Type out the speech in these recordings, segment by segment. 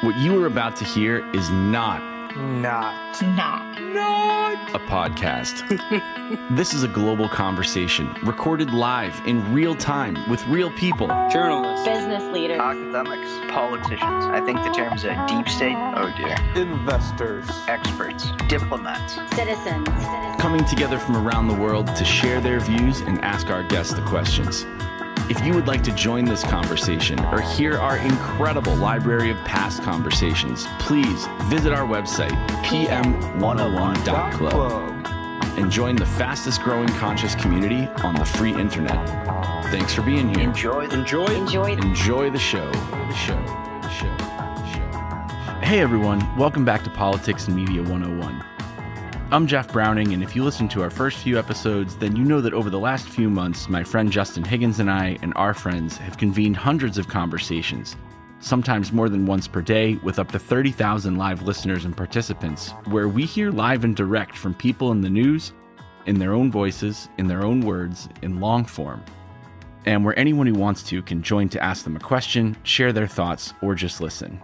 What you are about to hear is not a podcast. This is a global conversation recorded live in real time with real people. Journalists, business leaders, academics, politicians. I think the terms deep state, oh dear. investors, Experts, diplomats. citizens. Coming together from around the world to share their views and ask our guests the questions. If you would like to join this conversation or hear our incredible library of past conversations, please visit our website, pm101.club, and join the fastest growing conscious community on the free internet. Thanks for being here. Enjoy the show. Hey everyone, welcome back to Politics and Media 101. I'm Jeff Browning, and if you listen to our first few episodes, then you know that over the last few months, my friend Justin Higgins and I and our friends have convened hundreds of conversations, sometimes more than once per day, with up to 30,000 live listeners and participants, where we hear live and direct from people in the news, in their own voices, in their own words, in long form, and where anyone who wants to can join to ask them a question, share their thoughts, or just listen.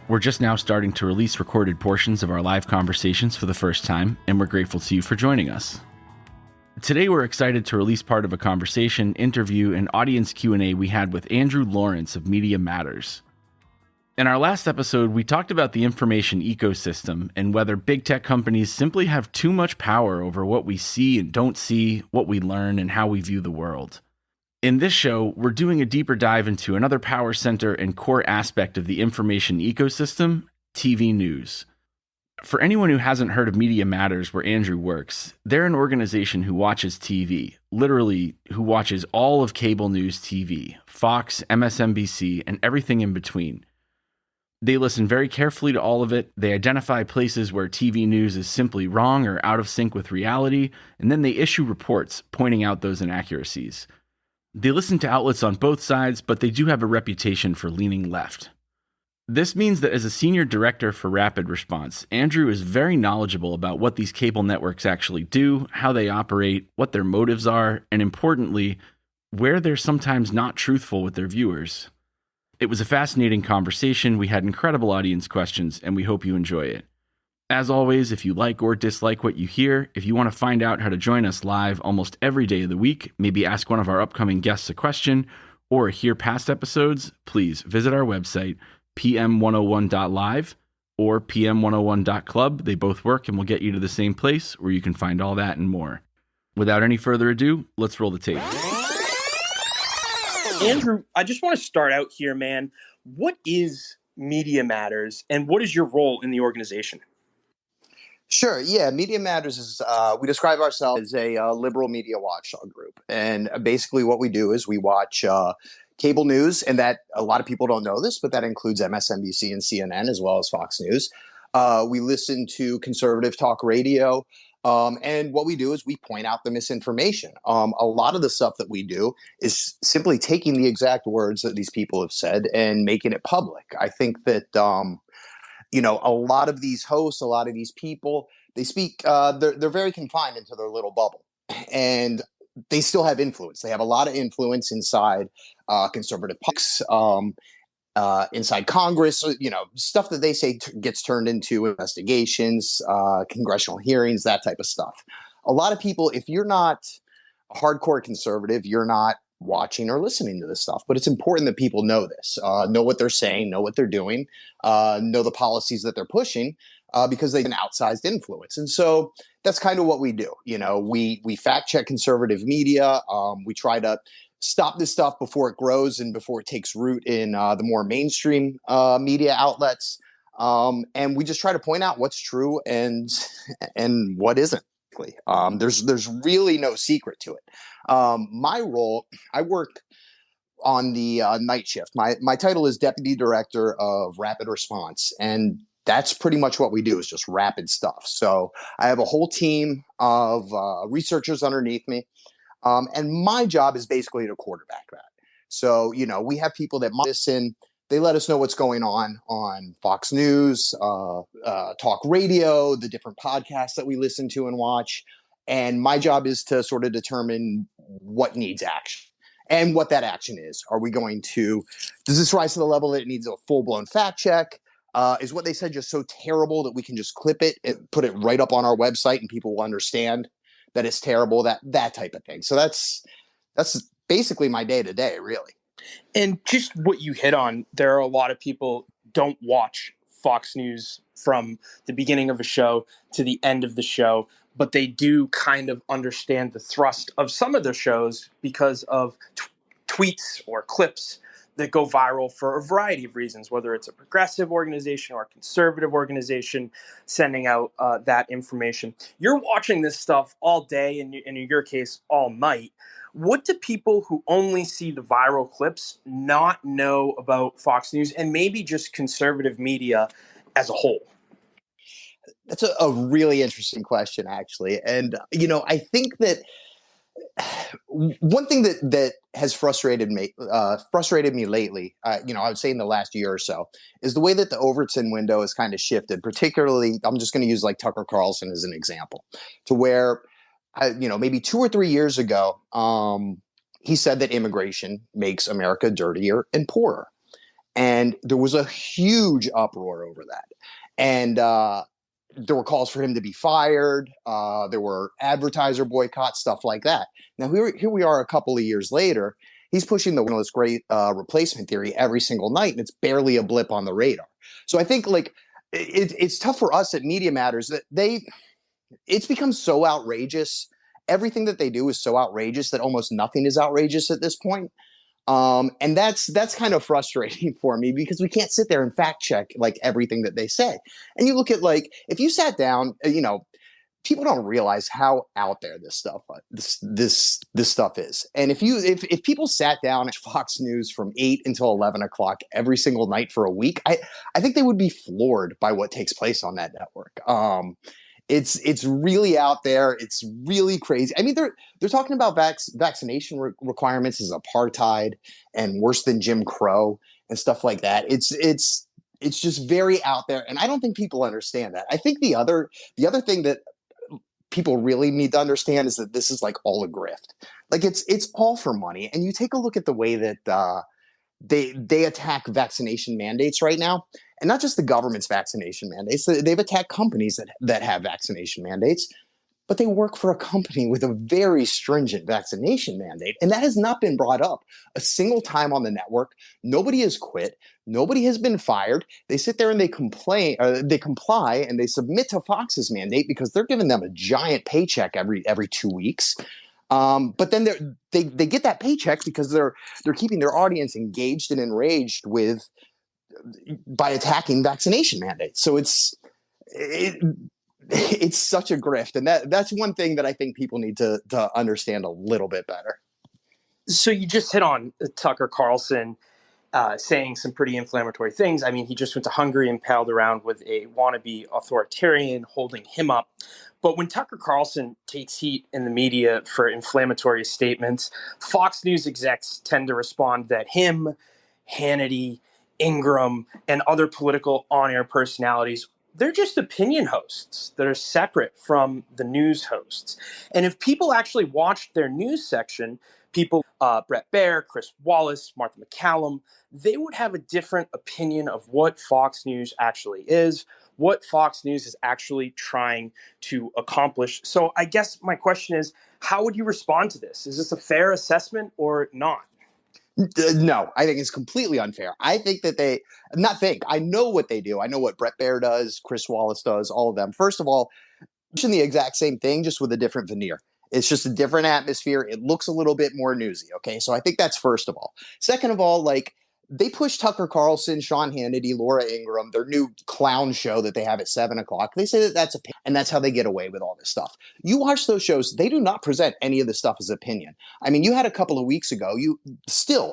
We're just now starting to release recorded portions of our live conversations for the first time, and we're grateful to you for joining us. Today, we're excited to release part of a conversation, interview, and audience Q&A we had with Andrew Lawrence of Media Matters. In our last episode, we talked about the information ecosystem and whether big tech companies simply have too much power over what we see and don't see, what we learn, and how we view the world. In this show, we're doing a deeper dive into another power center and core aspect of the information ecosystem, TV news. For anyone who hasn't heard of Media Matters, where Andrew works, they're an organization who watches TV, literally who watches all of cable news TV, Fox, MSNBC, and everything in between. They listen very carefully to all of it, they identify places where TV news is simply wrong or out of sync with reality, and then they issue reports pointing out those inaccuracies. They listen to outlets on both sides, but they do have a reputation for leaning left. This means that as a senior director for Rapid Response, Andrew is very knowledgeable about what these cable networks actually do, how they operate, what their motives are, and importantly, where they're sometimes not truthful with their viewers. It was a fascinating conversation, we had incredible audience questions, and we hope you enjoy it. As always, if you like or dislike what you hear, if you want to find out how to join us live almost every day of the week, maybe ask one of our upcoming guests a question, or hear past episodes, please visit our website, pm101.live or pm101.club. They both work and will get you to the same place where you can find all that and more. Without any further ado, let's roll the tape. Andrew, I just want to start out here, man. What is Media Matters, and what is your role in the organization? Sure. Yeah. Media Matters is, we describe ourselves as a liberal media watchdog group. And basically what we do is we watch cable news, and that a lot of people don't know this, but that includes MSNBC and CNN as well as Fox News. We listen to conservative talk radio. And what we do is we point out the misinformation. A lot of the stuff that we do is simply taking the exact words that these people have said and making it public. I think that a lot of these hosts, a lot of these people, they speak, they're very confined into their little bubble, and they still have influence. They have a lot of influence inside conservative politics, inside Congress, stuff that they say gets turned into investigations, congressional hearings, that type of stuff. A lot of people, if you're not a hardcore conservative, you're not watching or listening to this stuff, but it's important that people know this, know what they're saying, know what they're doing, know the policies that they're pushing, because they have an outsized influence. And so that's kind of what we do. We fact check conservative media. We try to stop this stuff before it grows and before it takes root in the more mainstream media outlets. And we just try to point out what's true and what isn't. There's really no secret to it. My role, I work on the night shift. My title is Deputy Director of Rapid Response, and that's pretty much what we do, is just rapid stuff. So I have a whole team of researchers underneath me, and my job is basically to quarterback that. So, we have people that listen. They let us know what's going on Fox News, talk radio, the different podcasts that we listen to and watch. And my job is to sort of determine what needs action and what that action is. Are we going to, does this rise to the level that it needs a full-blown fact check? Is what they said just so terrible that we can just clip it and put it right up on our website and people will understand that it's terrible, that type of thing. So that's basically my day to day, really. And just what you hit on, there are a lot of people don't watch Fox News from the beginning of a show to the end of the show, but they do kind of understand the thrust of some of their shows because of tweets or clips that go viral for a variety of reasons, whether it's a progressive organization or a conservative organization sending out that information. You're watching this stuff all day, and in your case, all night. What do people who only see the viral clips not know about Fox News and maybe just conservative media as a whole? That's a really interesting question, actually. And, I think that one thing that has frustrated me lately, I would say in the last year or so, is the way that the Overton window has kind of shifted. Particularly, I'm just going to use like Tucker Carlson as an example, to where, maybe 2 or 3 years ago, he said that immigration makes America dirtier and poorer, and there was a huge uproar over that, and there were calls for him to be fired. There were advertiser boycotts, stuff like that. Now, here we are a couple of years later. He's pushing this great replacement theory every single night, and it's barely a blip on the radar. So I think it's tough for us at Media Matters that it's become so outrageous. Everything that they do is so outrageous that almost nothing is outrageous at this point. And that's kind of frustrating for me because we can't sit there and fact check like everything that they say. And you look at if you sat down, people don't realize how out there this stuff is. And if people sat down at Fox News from 8 until 11 o'clock every single night for a week, I think they would be floored by what takes place on that network. It's really out there. It's really crazy. I mean, they're talking about vaccination requirements as apartheid and worse than Jim Crow and stuff like that. It's just very out there, and I don't think people understand that. I think the other thing that people really need to understand is that this is like all a grift. Like it's all for money. And you take a look at the way that they attack vaccination mandates right now, and not just the government's vaccination mandates. They've attacked companies that have vaccination mandates, but they work for a company with a very stringent vaccination mandate. And that has not been brought up a single time on the network. Nobody has quit. Nobody has been fired. They sit there and they comply, and they submit to Fox's mandate because they're giving them a giant paycheck every 2 weeks. But then they get that paycheck because they're keeping their audience engaged and enraged by attacking vaccination mandates. So it's such a grift, and that's one thing that I think people need to understand a little bit better. So you just hit on Tucker Carlson saying some pretty inflammatory things. I mean, he just went to Hungary and palled around with a wannabe authoritarian holding him up. But when Tucker Carlson takes heat in the media for inflammatory statements, Fox News execs tend to respond that him, Hannity, Ingram, and other political on-air personalities, they're just opinion hosts that are separate from the news hosts. And if people actually watched their news section, Bret Baier, Chris Wallace, Martha MacCallum, they would have a different opinion of what Fox News actually is, what Fox News is actually trying to accomplish. So I guess my question is, how would you respond to this? Is this a fair assessment or not? No, I think it's completely unfair. I think that I know what they do. I know what Bret Baier does, Chris Wallace does, all of them. First of all, pushing the exact same thing, just with a different veneer. It's just a different atmosphere. It looks a little bit more newsy. Okay. So I think that's first of all. Second of all, they push Tucker Carlson, Sean Hannity, Laura Ingraham, their new clown show that they have at 7 o'clock. They say that that's opinion, and that's how they get away with all this stuff. You watch those shows, they do not present any of this stuff as opinion. I mean, you had a couple of weeks ago,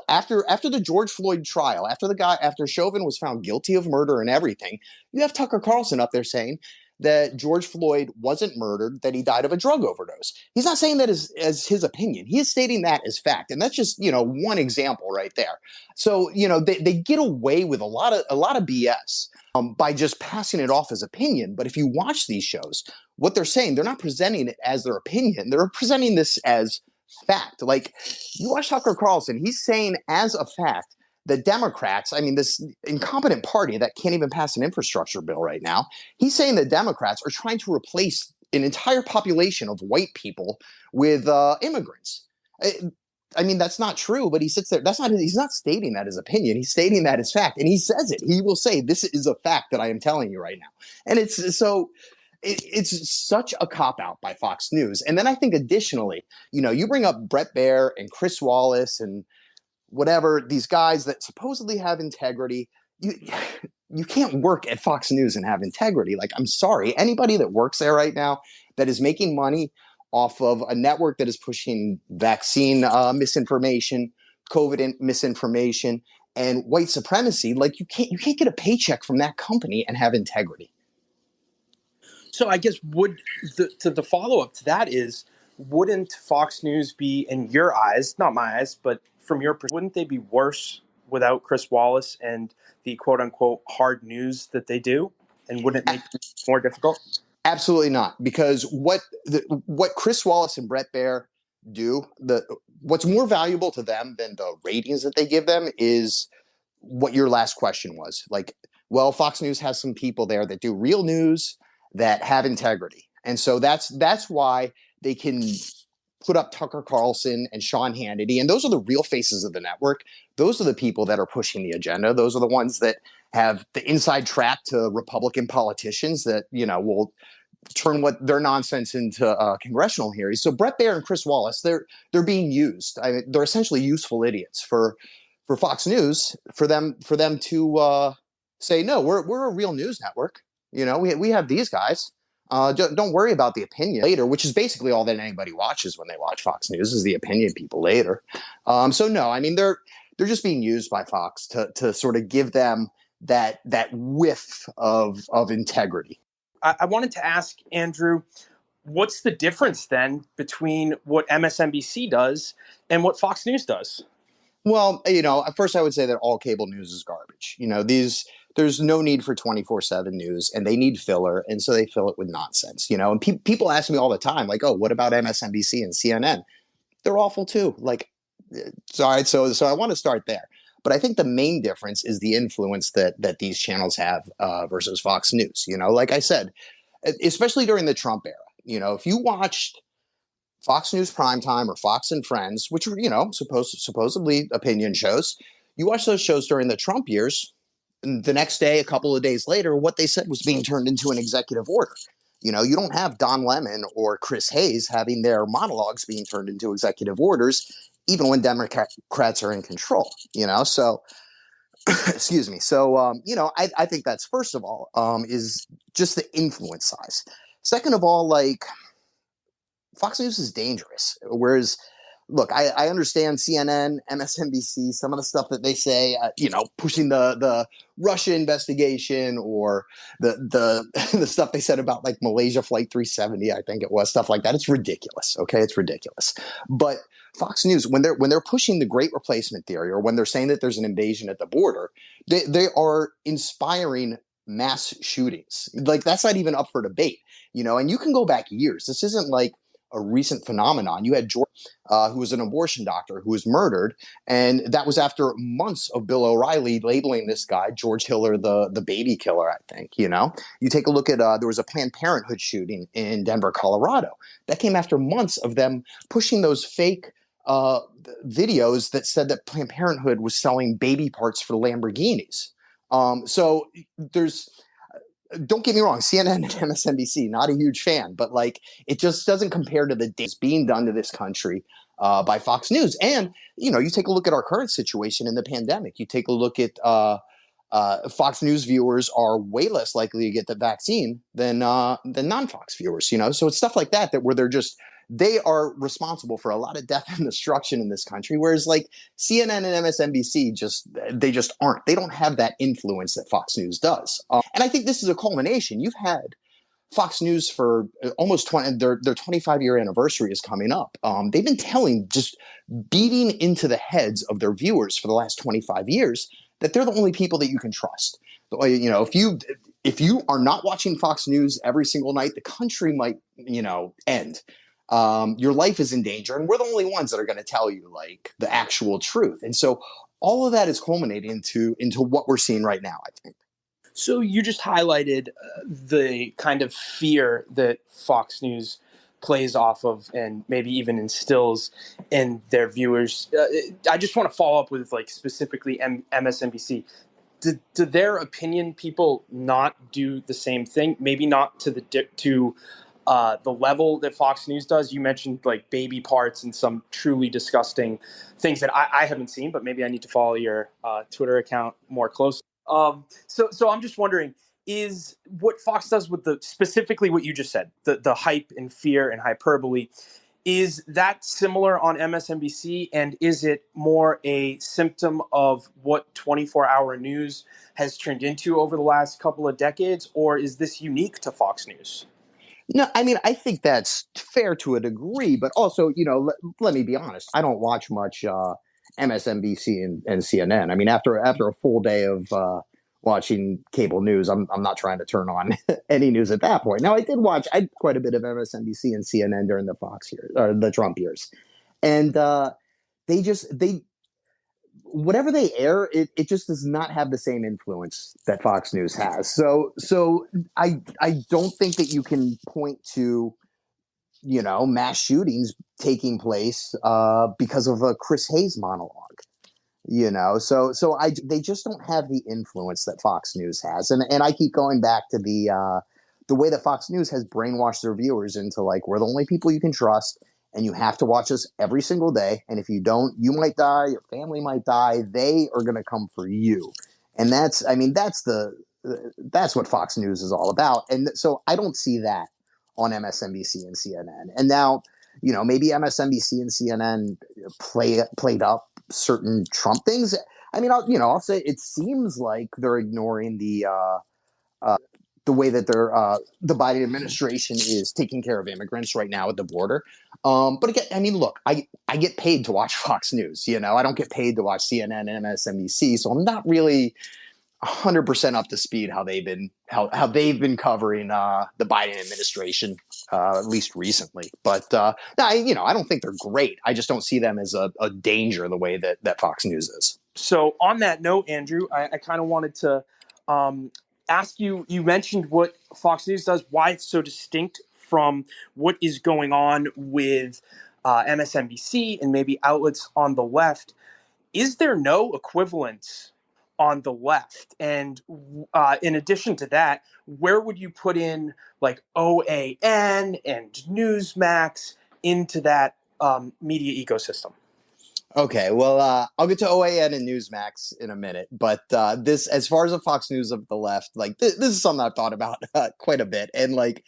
after the George Floyd trial, after Chauvin was found guilty of murder and everything, you have Tucker Carlson up there saying that George Floyd wasn't murdered, that he died of a drug overdose. He's not saying that as his opinion. He is stating that as fact. And that's just, one example right there. So, they get away with a lot of BS by just passing it off as opinion. But if you watch these shows, what they're saying, they're not presenting it as their opinion. They're presenting this as fact. Like, you watch Tucker Carlson, he's saying as a fact the Democrats, I mean, this incompetent party that can't even pass an infrastructure bill right now, he's saying the Democrats are trying to replace an entire population of white people with immigrants. I mean, that's not true, but he sits there. He's not stating that as opinion. He's stating that as fact. And he says it. He will say, this is a fact that I am telling you right now. And it's such a cop-out by Fox News. And then I think additionally, you bring up Bret Baier and Chris Wallace and whatever, these guys that supposedly have integrity. You can't work at Fox News and have integrity. Like, I'm sorry, anybody that works there right now that is making money off of a network that is pushing vaccine misinformation, COVID misinformation, and white supremacy, like you can't get a paycheck from that company and have integrity. So I guess the follow up to that is, wouldn't Fox News be, in your eyes, not my eyes, but from your perspective, wouldn't they be worse without Chris Wallace and the quote unquote hard news that they do? And wouldn't it make it more difficult? Absolutely not, because what Chris Wallace and Bret Baier do, what's more valuable to them than the ratings that they give them is what your last question was. Like, well, Fox News has some people there that do real news, that have integrity. And so that's why they can put up Tucker Carlson and Sean Hannity. And those are the real faces of the network. Those are the people that are pushing the agenda. Those are the ones that have the inside track to Republican politicians that, will turn what their nonsense into congressional hearings. So Bret Baier and Chris Wallace, they're being used. I mean, they're essentially useful idiots for Fox News, for them to say, no, we're a real news network. We have these guys. Don't worry about the opinion later, which is basically all that anybody watches when they watch Fox News, is the opinion people later. So no, I mean, they're just being used by Fox to sort of give them that whiff of integrity. I wanted to ask Andrew, what's the difference then between what MSNBC does and what Fox News does? Well, at first I would say that all cable news is garbage. There's no need for 24/7 news, and they need filler, and so they fill it with nonsense. And people ask me all the time, like, oh, what about MSNBC and CNN? They're awful too. Like, sorry, so I want to start there. But I think the main difference is the influence that these channels have versus Fox News. Like I said, especially during the Trump era, if you watched Fox News Primetime or Fox and Friends, which were, supposedly opinion shows, you watch those shows during the Trump years, and the next day, a couple of days later, what they said was being turned into an executive order. You don't have Don Lemon or Chris Hayes having their monologues being turned into executive orders, even when Democrats are in control, so, excuse me. So, I think that's, first of all, is just the influence size. Second of all, like, Fox News is dangerous. Whereas, look, I understand CNN, MSNBC, some of the stuff that they say, pushing the Russia investigation or the the stuff they said about like Malaysia Flight 370, I think it was, stuff like that. It's ridiculous. Okay, it's ridiculous. But Fox News, when they're pushing the Great Replacement theory, or when they're saying that there's an invasion at the border, they are inspiring mass shootings. Like, that's not even up for debate. And you can go back years. This isn't like a recent phenomenon. You had George, who was an abortion doctor, who was murdered, and that was after months of Bill O'Reilly labeling this guy, George Hiller, the baby killer, I think. You take a look at, there was a Planned Parenthood shooting in Denver, Colorado. That came after months of them pushing those fake videos that said that Planned Parenthood was selling baby parts for Lamborghinis. So there's, don't get me wrong, CNN and MSNBC, not a huge fan, but like, it just doesn't compare to the days being done to this country by Fox News. And, you take a look at our current situation in the pandemic. You take a look at Fox News viewers are way less likely to get the vaccine than non-Fox viewers, So it's stuff like that where they are responsible for a lot of death and destruction in this country. Whereas like CNN and MSNBC they just aren't. They don't have that influence that Fox News does. And I think this is a culmination. You've had Fox News for almost 20, their 25-year anniversary is coming up. They've been beating into the heads of their viewers for the last 25 years that they're the only people that you can trust. If you are not watching Fox News every single night, the country might, end. Your life is in danger, and we're the only ones that are going to tell you like the actual truth. And so all of that is culminating into what we're seeing right now, I think. So you just highlighted the kind of fear that Fox News plays off of and maybe even instills in their viewers. I just want to follow up with like specifically MSNBC. Do their opinion people not do the same thing? Maybe not to the level that Fox News does. You mentioned like baby parts and some truly disgusting things that I haven't seen, but maybe I need to follow your Twitter account more closely. So I'm just wondering, is what Fox does with specifically what you just said, the hype and fear and hyperbole, is that similar on MSNBC? And is it more a symptom of what 24-hour news has turned into over the last couple of decades? Or is this unique to Fox News? No, I mean, I think that's fair to a degree, but also, let me be honest. I don't watch much MSNBC and CNN. I mean, after a full day of watching cable news, I'm not trying to turn on any news at that point. Now, I had quite a bit of MSNBC and CNN during the Fox years, or the Trump years, and they whatever they air, it just does not have the same influence that Fox News has. So I don't think that you can point to mass shootings taking place because of a Chris Hayes monologue. They just don't have the influence that Fox News has, and I keep going back to the way that Fox News has brainwashed their viewers into like, we're the only people you can trust, and you have to watch us every single day. And if you don't, you might die, your family might die. They are going to come for you. And that's what Fox News is all about. And so I don't see that on MSNBC and CNN. And now, maybe MSNBC and CNN played up certain Trump things. I mean, I'll say it seems like they're ignoring the way that the Biden administration is taking care of immigrants right now at the border. But again, I mean, look, I get paid to watch Fox News. I don't get paid to watch CNN and MSNBC, so I'm not really 100% up to speed how they've been covering the Biden administration, at least recently. But I don't think they're great. I just don't see them as a danger the way that Fox News is. So on that note, Andrew, I kind of wanted to ask you. You mentioned what Fox News does, why it's so distinct from what is going on with MSNBC and maybe outlets on the left. Is there no equivalence on the left? And in addition to that, where would you put in like OAN and Newsmax into that media ecosystem? Okay, well, I'll get to OAN and Newsmax in a minute, but this, as far as the Fox News of the left, like this is something I've thought about quite a bit, and like,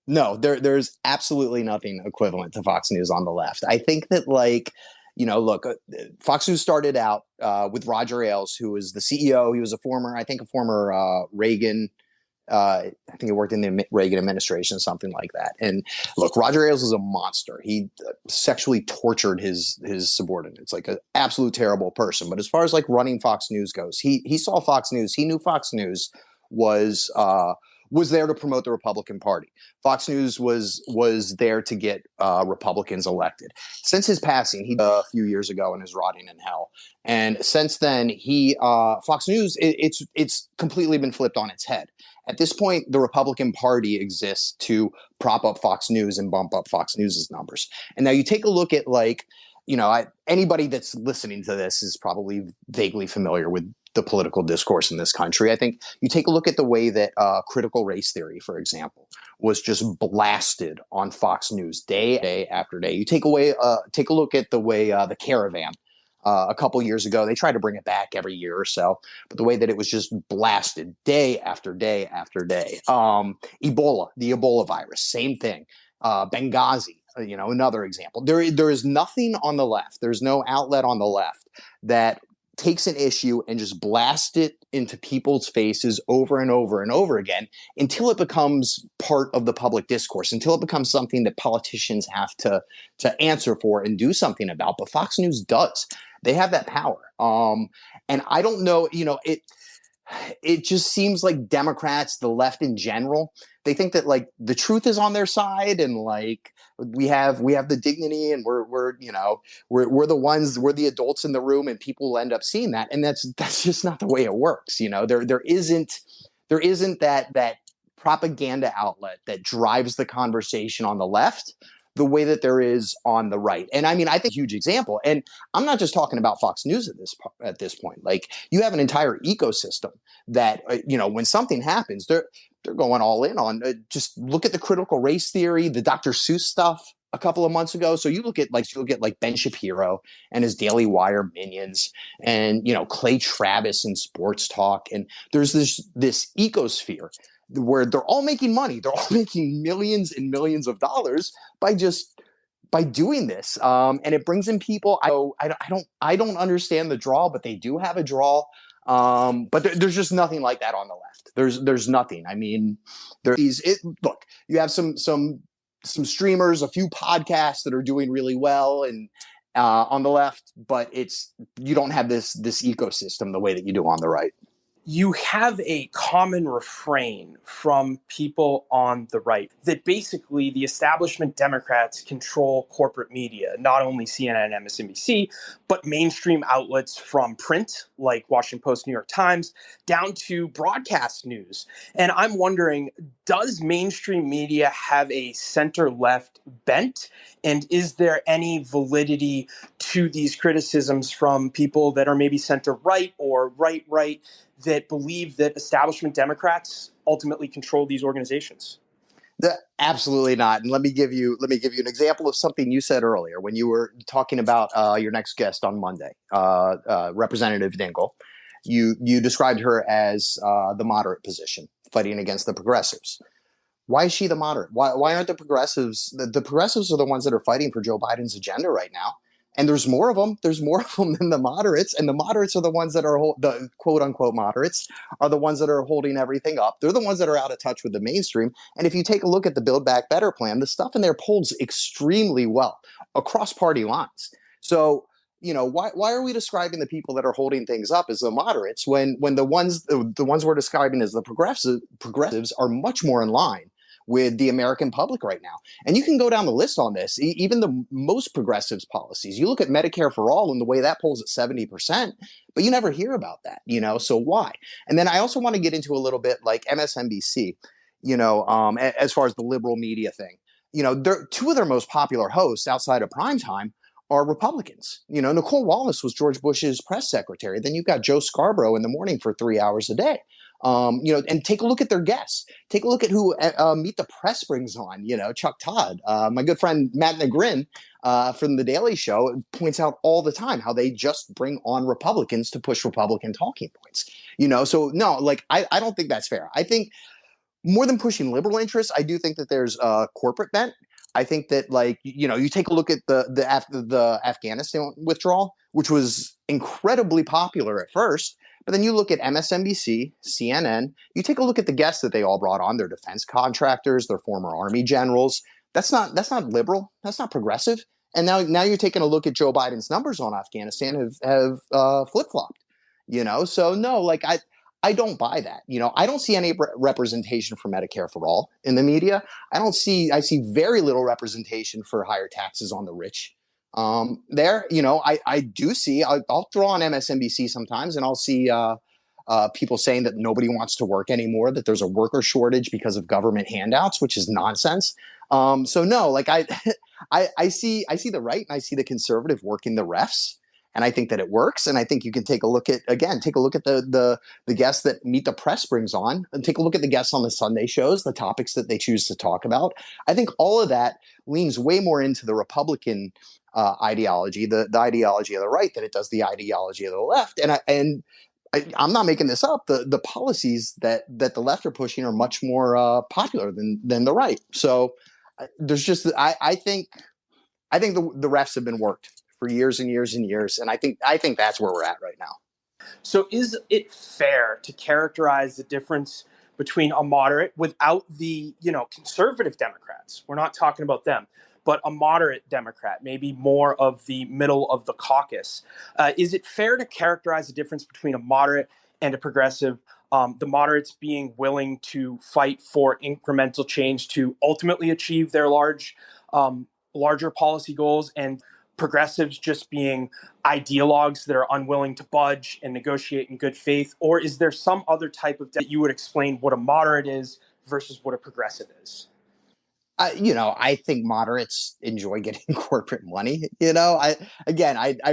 no, there's absolutely nothing equivalent to Fox News on the left. I think that look, Fox News started out with Roger Ailes, who was the CEO. He was a former Reagan. I think he worked in the Reagan administration, something like that. And look, Roger Ailes is a monster. He sexually tortured his subordinates, like an absolute terrible person. But as far as like running Fox News goes, he saw Fox News. He knew Fox News was there to promote the Republican Party. Fox News was there to get Republicans elected. Since his passing, a few years ago, and is rotting in hell. And since then, Fox News it's completely been flipped on its head. At this point, the Republican Party exists to prop up Fox News and bump up Fox News's numbers. And now you take a look at anybody that's listening to this is probably vaguely familiar with the political discourse in this country. I think you take a look at the way that critical race theory, for example, was just blasted on Fox News day after day. You take a look at the way the Caravan a couple years ago, they tried to bring it back every year or so, but the way that it was just blasted day after day after day. Ebola, the Ebola virus, same thing. Benghazi, another example. There is nothing on the left. There's no outlet on the left that takes an issue and just blasts it into people's faces over and over and over again until it becomes part of the public discourse, until it becomes something that politicians have to answer for and do something about. But Fox News does. They have that power. And I don't know, it just seems like Democrats, the left in general, they think that like the truth is on their side, and like we have the dignity, and we're you know we're the ones, we're the adults in the room, and people will end up seeing that, and that's just not the way it works. You know, there isn't that propaganda outlet that drives the conversation on the left the way that there is on the right. And I mean, I think a huge example, and I'm not just talking about Fox News at this point. Like, you have an entire ecosystem that you know, when something happens, they're going all in on. Just look at the critical race theory, the Dr. Seuss stuff a couple of months ago. So you look at like Ben Shapiro and his Daily Wire minions, and you know, Clay Travis in Sports Talk, and there's this ecosphere where they're all making money. They're all making millions and millions of dollars by doing this, and it brings in people. I don't understand the draw, but they do have a draw. But there's just nothing like that on the left. There's nothing. I mean, look, you have some streamers, a few podcasts that are doing really well, and on the left, but you don't have this ecosystem the way that you do on the right. You have a common refrain from people on the right that basically the establishment Democrats control corporate media, not only CNN and MSNBC, but mainstream outlets from print like Washington Post, New York Times, down to broadcast news. And I'm wondering, does mainstream media have a center-left bent? And is there any validity to these criticisms from people that are maybe center-right or right-right that believe that establishment Democrats ultimately control these organizations? Absolutely not. And let me give you an example of something you said earlier when you were talking about your next guest on Monday, Representative Dingell. You described her as the moderate position, fighting against the progressives. Why is she the moderate? Why aren't the progressives? The progressives are the ones that are fighting for Joe Biden's agenda right now. And there's more of them. There's more of them than the moderates. And the moderates are the ones that are the quote unquote moderates are the ones that are holding everything up. They're the ones that are out of touch with the mainstream. And if you take a look at the Build Back Better plan, the stuff in there polls extremely well across party lines. So, you know, why are we describing the people that are holding things up as the moderates when the ones we're describing as the progressives are much more in line with the American public right now? And you can go down the list on this. Even the most progressives policies, you look at Medicare for all and the way that polls at 70%, but you never hear about that, you know, so why? And then I also want to get into a little bit like MSNBC, you know, as far as the liberal media thing, you know, two of their most popular hosts outside of primetime are Republicans. You know, Nicole Wallace was George Bush's press secretary. Then you've got Joe Scarborough in the morning for 3 hours a day. You know, and take a look at their guests. Take a look at who Meet the Press brings on. You know, Chuck Todd, my good friend Matt Negrin from The Daily Show points out all the time how they just bring on Republicans to push Republican talking points. You know, so no, like I don't think that's fair. I think more than pushing liberal interests, I do think that there's a corporate bent. I think that, like, you know, you take a look at the Afghanistan withdrawal, which was incredibly popular at first. But then you look at MSNBC, CNN, you take a look at the guests that they all brought on, their defense contractors, their former army generals. That's not liberal. That's not progressive. And now you're taking a look at Joe Biden's numbers on Afghanistan have flip-flopped, you know? So no, like I don't buy that. You know, I don't see any representation for Medicare for all in the media. I see very little representation for higher taxes on the rich. There, you know, I do see, I'll throw on MSNBC sometimes and I'll see people saying that nobody wants to work anymore, that there's a worker shortage because of government handouts, which is nonsense. So no, like I see the right and I see the conservative working the refs. And I think that it works. And I think you can take a look at the guests that Meet the Press brings on, and take a look at the guests on the Sunday shows, the topics that they choose to talk about. I think all of that leans way more into the Republican ideology, the ideology of the right, than it does the ideology of the left. And I'm not making this up. The policies that the left are pushing are much more popular than the right. So there's just I think the refs have been worked for years and years and years, and I think that's where we're at right now. So is it fair to characterize the difference between a moderate, without the, you know, conservative Democrats? We're not talking about them, but a moderate Democrat, maybe more of the middle of the caucus. Is it fair to characterize the difference between a moderate and a progressive the moderates being willing to fight for incremental change to ultimately achieve their larger policy goals, and progressives just being ideologues that are unwilling to budge and negotiate in good faith? Or is there some other type of that you would explain what a moderate is versus what a progressive is? I think moderates enjoy getting corporate money. I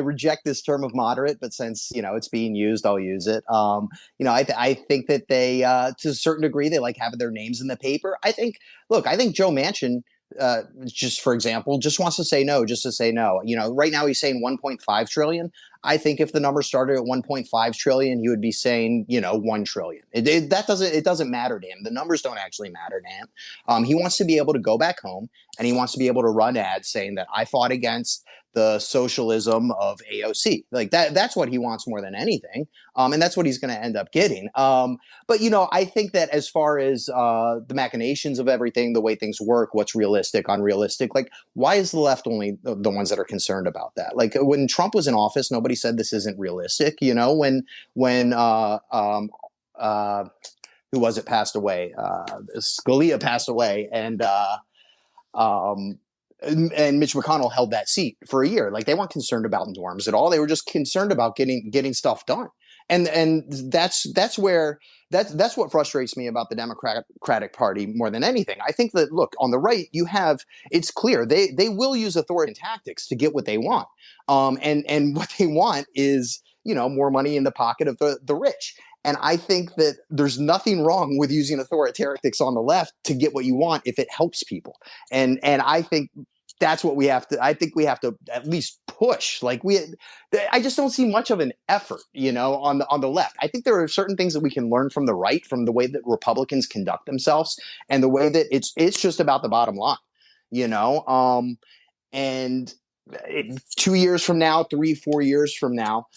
reject this term of moderate, but since it's being used, I'll use it. I think that they, to a certain degree, they like having their names in the paper. I think Joe Manchin, just for example, just wants to say no, just to say no. Right now he's saying 1.5 trillion. I think if the number started at 1.5 trillion, he would be saying, 1 trillion. It doesn't matter to him. The numbers don't actually matter to him. He wants to be able to go back home and he wants to be able to run ads saying that I fought against the socialism of AOC. Like that's what he wants more than anything. And that's what he's going to end up getting. But I think that as far as the machinations of everything, the way things work, what's realistic, unrealistic, like why is the left only the ones that are concerned about that? Like when Trump was in office, nobody said this isn't realistic. When who was it passed away? Scalia passed away, and Mitch McConnell held that seat for a year. Like they weren't concerned about norms at all. They were just concerned about getting stuff done. And that's what frustrates me about the Democratic Party more than anything. I think that, look, on the right, it's clear they will use authoritarian tactics to get what they want. And what they want is, more money in the pocket of the rich. And I think that there's nothing wrong with using authoritarian tactics on the left to get what you want if it helps people. And I think that's what we have to at least push. I just don't see much of an effort, on the left. I think there are certain things that we can learn from the right, from the way that Republicans conduct themselves and the way that it's just about the bottom line, and 2 years from now, 3-4 years from now,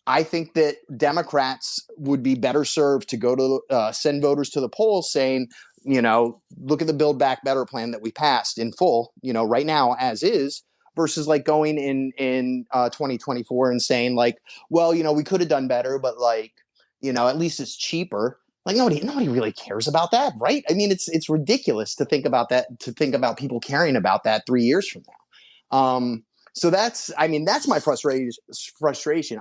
I think that Democrats would be better served to go to send voters to the polls saying, look at the Build Back Better plan that we passed in full, right now as is, versus like going in 2024 and saying like, well, we could have done better, but at least it's cheaper. Like nobody really cares about that, right? I mean, it's ridiculous to think about that, to think about people caring about that 3 years from now. So that's my frustration.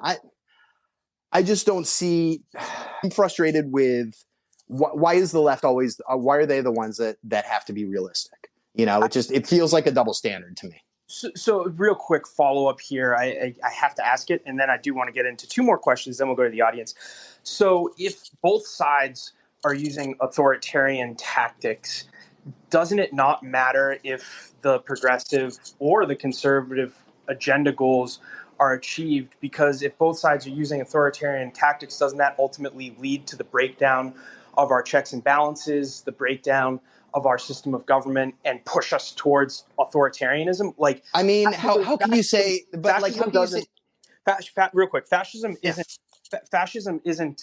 I just don't see. I'm frustrated with why is the left always? Why are they the ones that have to be realistic? It feels like a double standard to me. So real quick follow up here. I have to ask it, and then I do want to get into 2 more questions. Then we'll go to the audience. So if both sides are using authoritarian tactics, doesn't it not matter if the progressive or the conservative agenda goals are achieved? Because if both sides are using authoritarian tactics, doesn't that ultimately lead to the breakdown of our checks and balances, the breakdown of our system of government, and push us towards authoritarianism? How can you say? But how can you say? Real quick, fascism isn't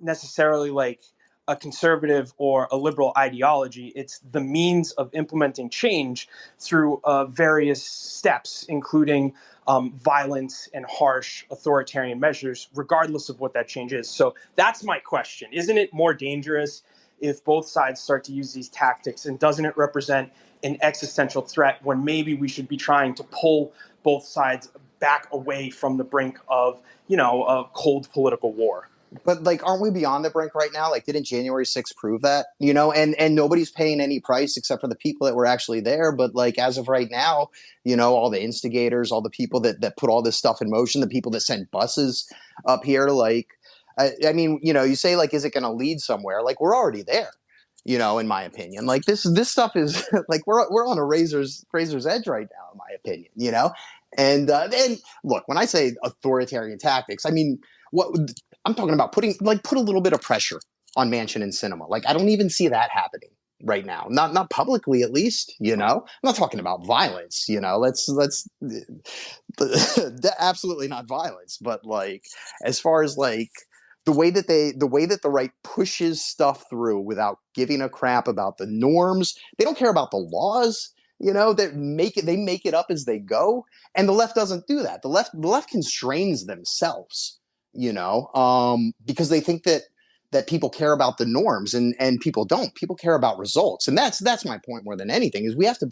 necessarily like a conservative or a liberal ideology. It's the means of implementing change through various steps, including violence and harsh authoritarian measures, regardless of what that change is. So that's my question. Isn't it more dangerous if both sides start to use these tactics, and doesn't it represent an existential threat when maybe we should be trying to pull both sides back away from the brink of, a cold political war? But aren't we beyond the brink right now? Didn't January 6th prove that? And nobody's paying any price except for the people that were actually there. But as of right now, all the instigators, all the people that put all this stuff in motion, the people that sent buses up here, you say is it going to lead somewhere? We're already there. In my opinion, this stuff is we're on a razor's edge right now, in my opinion. And look, when I say authoritarian tactics, what I'm talking about put a little bit of pressure on Manchin and Sinema. I don't even see that happening right now. Not publicly, at least, I'm not talking about violence, let's absolutely not violence. But as far as the way that the right pushes stuff through without giving a crap about the norms, they don't care about the laws. They make it up as they go, and the left doesn't do that. The left constrains themselves, because they think that that people care about the norms, and people don't. People care about results, and that's my point more than anything. Is we have to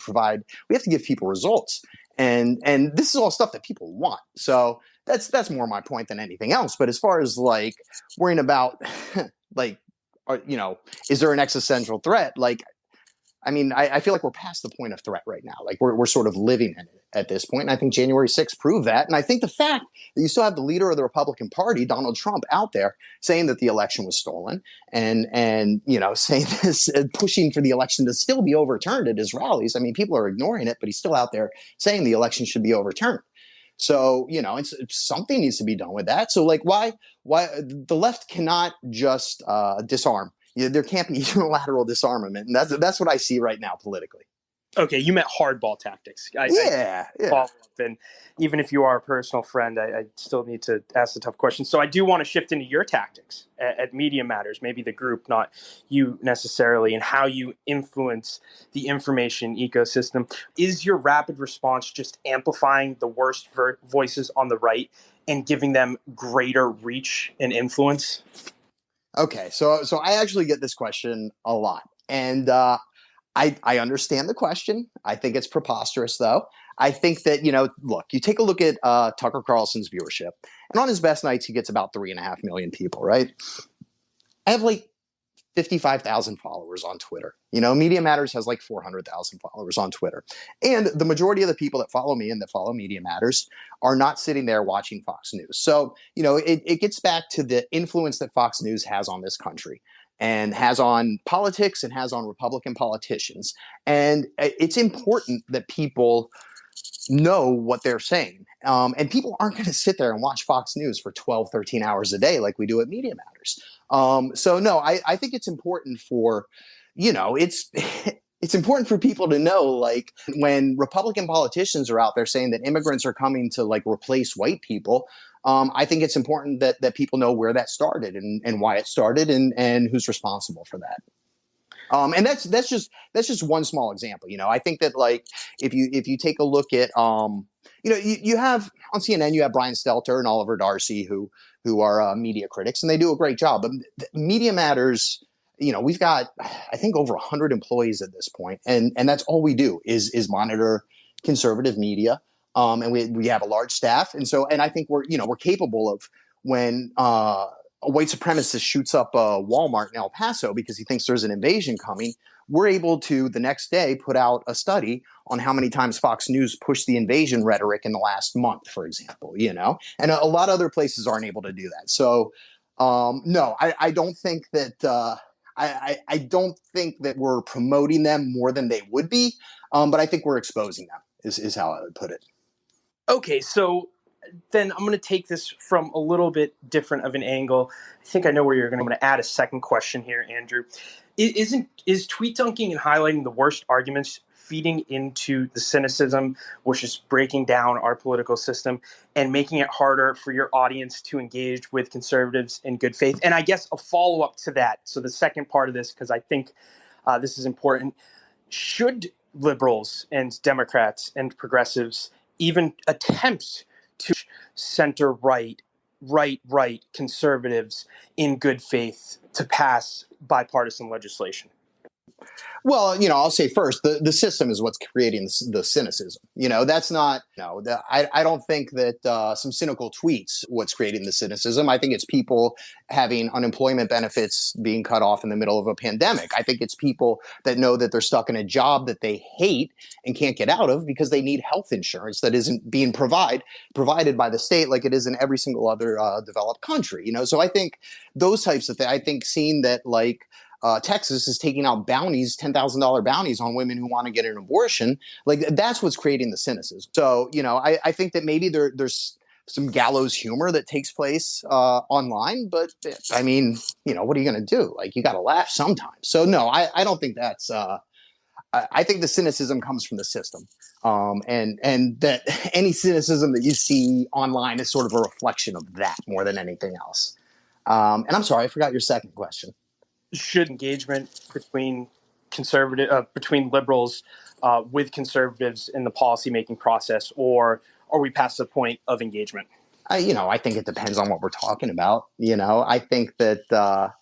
give people results, and this is all stuff that people want. So that's more my point than anything else. But as far as like worrying about like, is there an existential threat? Like, I mean, I feel like we're past the point of threat right now. Like we're sort of living in it at this point. And I think January 6th proved that. And I think the fact that you still have the leader of the Republican Party, Donald Trump, out there saying that the election was stolen and saying this, pushing for the election to still be overturned at his rallies. I mean, people are ignoring it, but he's still out there saying the election should be overturned. So, it's something needs to be done with that. So like why the left cannot just disarm. There can't be unilateral disarmament, and that's what I see right now politically. Okay, you meant hardball tactics. Yeah. Follow up, and even if you are a personal friend, I still need to ask the tough questions. So I do want to shift into your tactics at Media Matters, maybe the group, not you necessarily, and how you influence the information ecosystem. Is your rapid response just amplifying the worst voices on the right and giving them greater reach and influence? Okay, so I actually get this question a lot, and I understand the question. I think it's preposterous, though. I think that look, you take a look at Tucker Carlson's viewership, and on his best nights, he gets about 3.5 million people, right? I have like 55,000 followers on Twitter. Media Matters has like 400,000 followers on Twitter. And the majority of the people that follow me and that follow Media Matters are not sitting there watching Fox News. So, it gets back to the influence that Fox News has on this country and has on politics and has on Republican politicians. And it's important that people know what they're saying. And people aren't going to sit there and watch Fox News for 12, 13 hours a day like we do at Media Matters. So no, I think it's important for, it's important for people to know, like, when Republican politicians are out there saying that immigrants are coming to like replace white people, I think it's important that people know where that started and why it started and who's responsible for that. And that's just one small example. I think that like if you take a look at you have on CNN, you have Brian Stelter and Oliver Darcy who are media critics, and they do a great job. But Media Matters, we've got I think over 100 employees at this point, and that's all we do is monitor conservative media. And we have a large staff, and I think we're capable of when a white supremacist shoots up a Walmart in El Paso because he thinks there's an invasion coming, we're able to the next day put out a study on how many times Fox News pushed the invasion rhetoric in the last month, for example, and a lot of other places aren't able to do that. So no, I don't think that I don't think that we're promoting them more than they would be, but I think we're exposing them is how I would put it. Okay, so then I'm going to take this from a little bit different of an angle. I think I know where you're going to. I'm going to add a second question here, Andrew. Is tweet dunking and highlighting the worst arguments feeding into the cynicism, which is breaking down our political system and making it harder for your audience to engage with conservatives in good faith? And I guess a follow-up to that, so the second part of this, because I think this is important, should liberals and Democrats and progressives even attempt to center right conservatives in good faith to pass bipartisan legislation? Well, I'll say first, the system is what's creating the cynicism. That's not, I don't think that some cynical tweets what's creating the cynicism. I think it's people having unemployment benefits being cut off in the middle of a pandemic. I think it's people that know that they're stuck in a job that they hate and can't get out of because they need health insurance that isn't being provided by the state like it is in every single other developed country. So I think those types of things, I think seeing that like, Texas is taking out bounties, $10,000 bounties on women who want to get an abortion. Like that's what's creating the cynicism. So, I think that maybe there's some gallows humor that takes place online, but I mean, what are you going to do? Like you got to laugh sometimes. So no, I don't think that's. I think the cynicism comes from the system, and that any cynicism that you see online is sort of a reflection of that more than anything else. And I'm sorry, I forgot your second question. Should engagement between liberals with conservatives in the policymaking process, or are we past the point of engagement? I think it depends on what we're talking about. I think that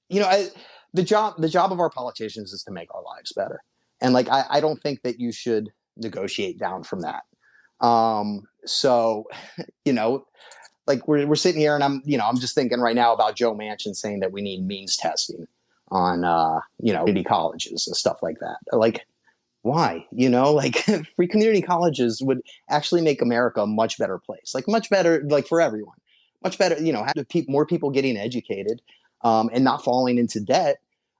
you know, the job of our politicians is to make our lives better. And like, I don't think that you should negotiate down from that. So, you know, like we're sitting here and I'm just thinking right now about Joe Manchin saying that we need means testing on, community colleges and stuff like that. Like, why? Like free community colleges would actually make America a much better place, like much better, like for everyone, much better, have more people getting educated, and not falling into debt,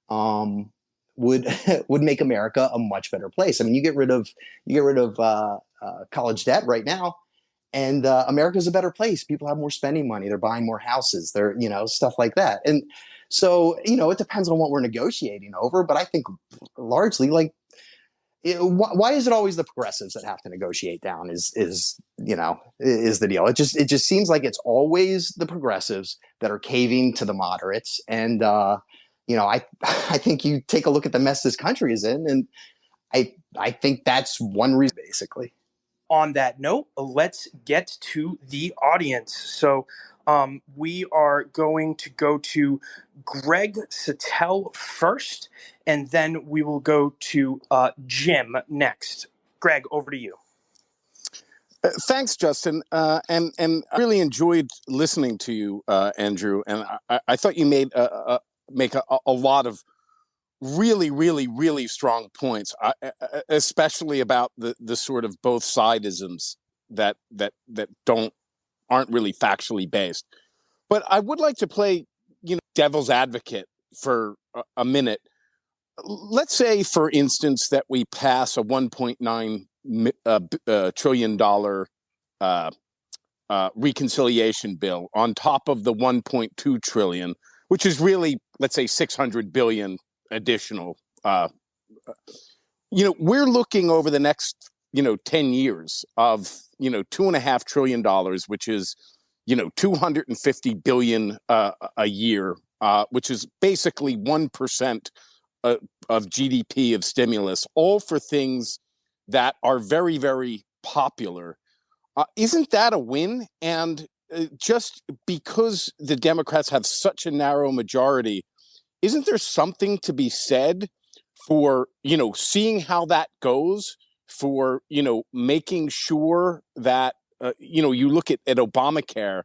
would would make America a much better place. I mean, you get rid of college debt right now, and America's a better place. People have more spending money. They're buying more houses. They're stuff like that. And so it depends on what we're negotiating over. But I think largely, like, why is it always the progressives that have to negotiate down? Is the deal? It just seems like it's always the progressives that are caving to the moderates. And I think you take a look at the mess this country is in, and I think that's one reason, basically. On that note, let's get to the audience. So we are going to go to Greg Sattel first, and then we will go to Jim next. Greg, over to you. Thanks, Justin. And I really enjoyed listening to you, Andrew. And I thought you make a lot of really, really, really strong points, especially about the sort of both sidisms that aren't really factually based. But I would like to play, devil's advocate for a minute. Let's say, for instance, that we pass a $1.9 trillion reconciliation bill on top of the 1.2 trillion, which is really, let's say, 600 billion additional. We're looking over the next 10 years of $2.5 trillion, which is 250 billion a year, which is basically 1% of GDP of stimulus, all for things that are very, very popular. Isn't that a win? And just because the Democrats have such a narrow majority, isn't there something to be said for, seeing how that goes, for, making sure that, you look at Obamacare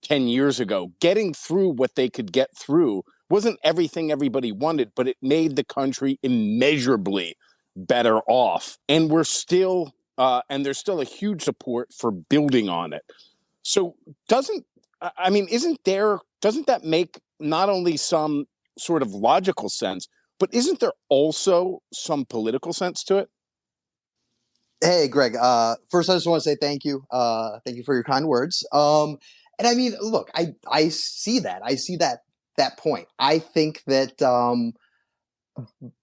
10 years ago, getting through what they could get through wasn't everything everybody wanted, but it made the country immeasurably better off. And we're still, and there's still a huge support for building on it. So doesn't that make not only some sort of logical sense, but isn't there also some political sense to it? Hey, Greg, first I just want to say thank you. Thank you for your kind words. And I mean, look, I see that. I see that point. I think that,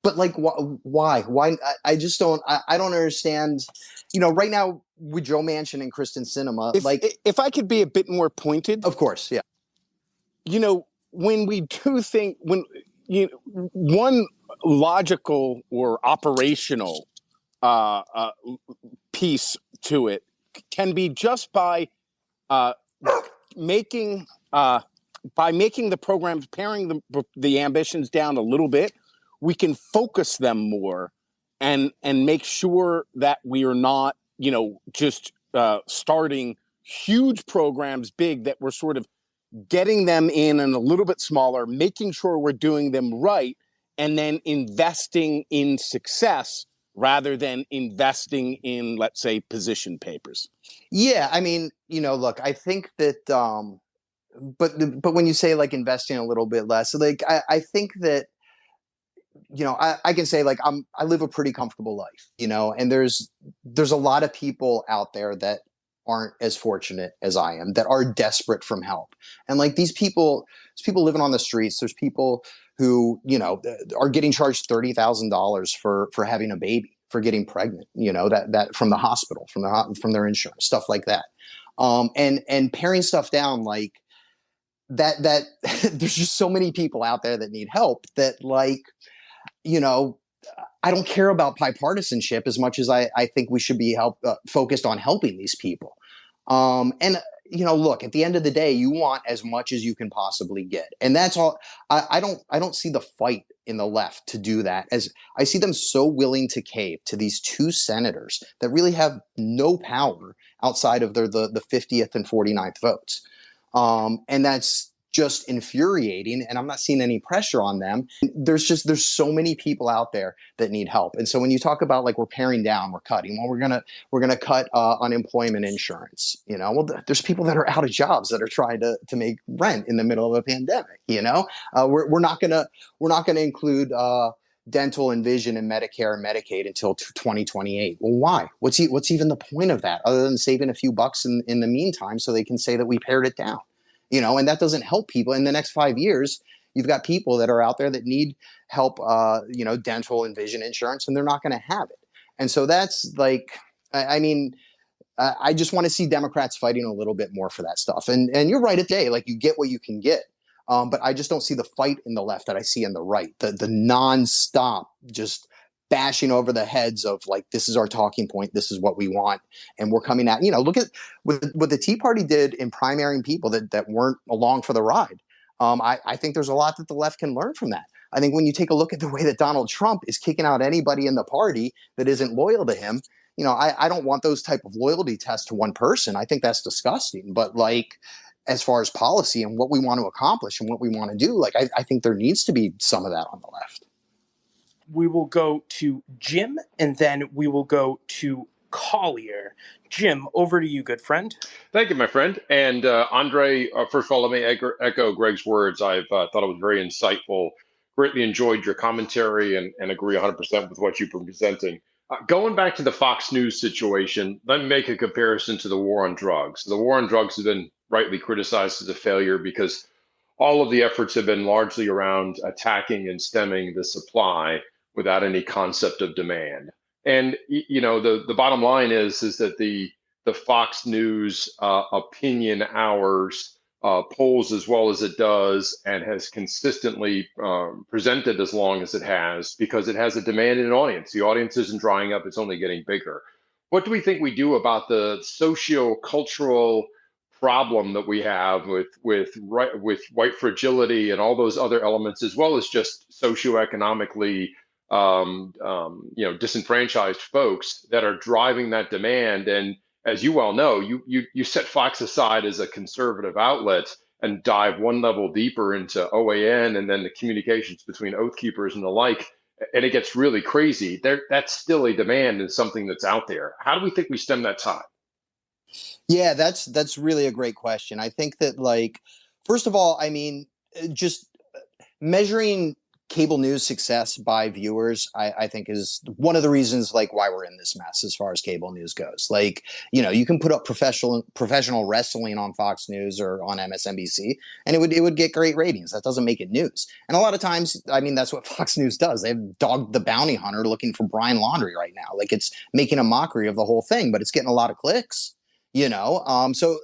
but like, why? I just don't, I don't understand, right now with Joe Manchin and Kristen Sinema, if I could be a bit more pointed. Of course, yeah. When we do think, one logical or operational piece to it can be just by making the programs, paring the ambitions down a little bit, we can focus them more and make sure that we are not, just starting huge programs, big, that we're sort of getting them in and a little bit smaller, making sure we're doing them right, and then investing in success rather than investing in, let's say, position papers. Yeah, I mean, look, I think that, but when you say like investing a little bit less, like I think that, I can say like I live a pretty comfortable life, and there's a lot of people out there that aren't as fortunate as I am, that are desperate for help. And like there's people living on the streets. There's people who, are getting charged $30,000 for having a baby, for getting pregnant, that from the hospital, from their insurance, stuff like that. And paring stuff down like that, there's just so many people out there that need help that, like, I don't care about bipartisanship as much as I think we should be focused on helping these people. And, look, at the end of the day, you want as much as you can possibly get. And that's all. I don't see the fight in the left to do that, as I see them so willing to cave to these two senators that really have no power outside of the 50th and 49th votes. And that's just infuriating, and I'm not seeing any pressure on them. There's so many people out there that need help. And so when you talk about like we're paring down, we're cutting, well, we're gonna cut unemployment insurance. There's people that are out of jobs that are trying to make rent in the middle of a pandemic. We're not gonna include dental and vision and Medicare and Medicaid until 2028. Well, why? What's even the point of that, other than saving a few bucks in the meantime so they can say that we pared it down? And that doesn't help people. In the next 5 years, you've got people that are out there that need help, dental and vision insurance, and they're not going to have it. And so that's like, I just want to see Democrats fighting a little bit more for that stuff. And you're right, at day, like you get what you can get. But I just don't see the fight in the left that I see in the right, the nonstop just bashing over the heads of like, this is our talking point, this is what we want, and we're coming at, look at what the Tea Party did in primarying people that weren't along for the ride. I think there's a lot that the left can learn from that. I think when you take a look at the way that Donald Trump is kicking out anybody in the party that isn't loyal to him, I don't want those type of loyalty tests to one person. I think that's disgusting. But like, as far as policy and what we want to accomplish and what we want to do, like I think there needs to be some of that on the left. We will go to Jim, and then we will go to Collier. Jim, over to you, good friend. Thank you, my friend. And Andre, first of all, let me echo Greg's words. I've thought it was very insightful. Greatly enjoyed your commentary and agree 100% with what you've been presenting. Going back to the Fox News situation, let me make a comparison to the war on drugs. The war on drugs has been rightly criticized as a failure because all of the efforts have been largely around attacking and stemming the supply without any concept of demand. And the bottom line is that the Fox News opinion hours polls as well as it does and has consistently presented as long as it has because it has a demand in an audience. The audience isn't drying up, it's only getting bigger. What do we think we do about the socio-cultural problem that we have with white fragility and all those other elements, as well as just socioeconomically disenfranchised folks that are driving that demand? And as you well know, you set Fox aside as a conservative outlet and dive one level deeper into OAN and then the communications between Oath Keepers and the like, and it gets really crazy. That's still a demand and something that's out there. How do we think we stem that tide? Yeah, that's really a great question. I think that, like, first of all, just measuring cable news success by viewers, I think is one of the reasons like why we're in this mess as far as cable news goes. Like, you can put up professional wrestling on Fox News or on MSNBC and it would get great ratings. That doesn't make it news. And a lot of times, that's what Fox News does. They have Dog the Bounty Hunter looking for Brian Laundrie right now. Like, it's making a mockery of the whole thing, but it's getting a lot of clicks, so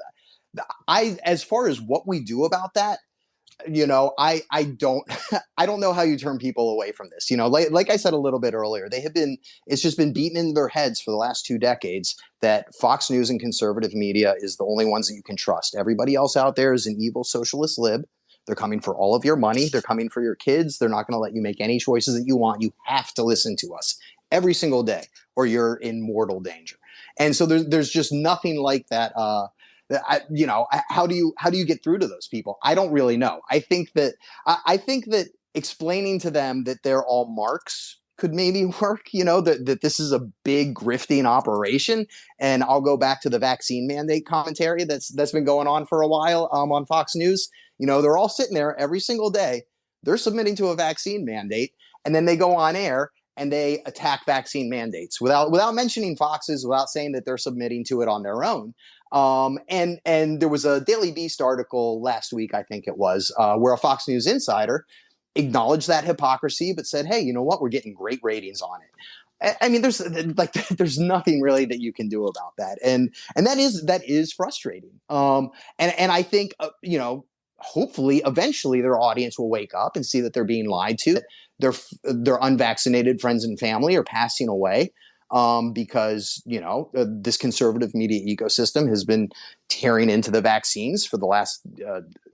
as far as what we do about that, I don't know how you turn people away from this. Like I said a little bit earlier, it's just been beaten into their heads for the last 2 decades that Fox News and conservative media is the only ones that you can trust. Everybody else out there is an evil socialist lib. They're coming for all of your money. They're coming for your kids. They're not going to let you make any choices that you want. You have to listen to us every single day or you're in mortal danger. And so there's just nothing like that. How do you get through to those people? I don't really know. I think that explaining to them that they're all marks could maybe work, that this is a big grifting operation. And I'll go back to the vaccine mandate commentary that's been going on for a while on Fox News. They're all sitting there every single day. They're submitting to a vaccine mandate, and then they go on air and they attack vaccine mandates without mentioning Fox's, without saying that they're submitting to it on their own. And there was a Daily Beast article last week, I think it was, where a Fox News insider acknowledged that hypocrisy, but said, hey, you know what? We're getting great ratings on it. There's nothing really that you can do about that. And that is frustrating. And I think, hopefully eventually their audience will wake up and see that they're being lied to. Their unvaccinated friends and family are passing away. because, this conservative media ecosystem has been tearing into the vaccines for the last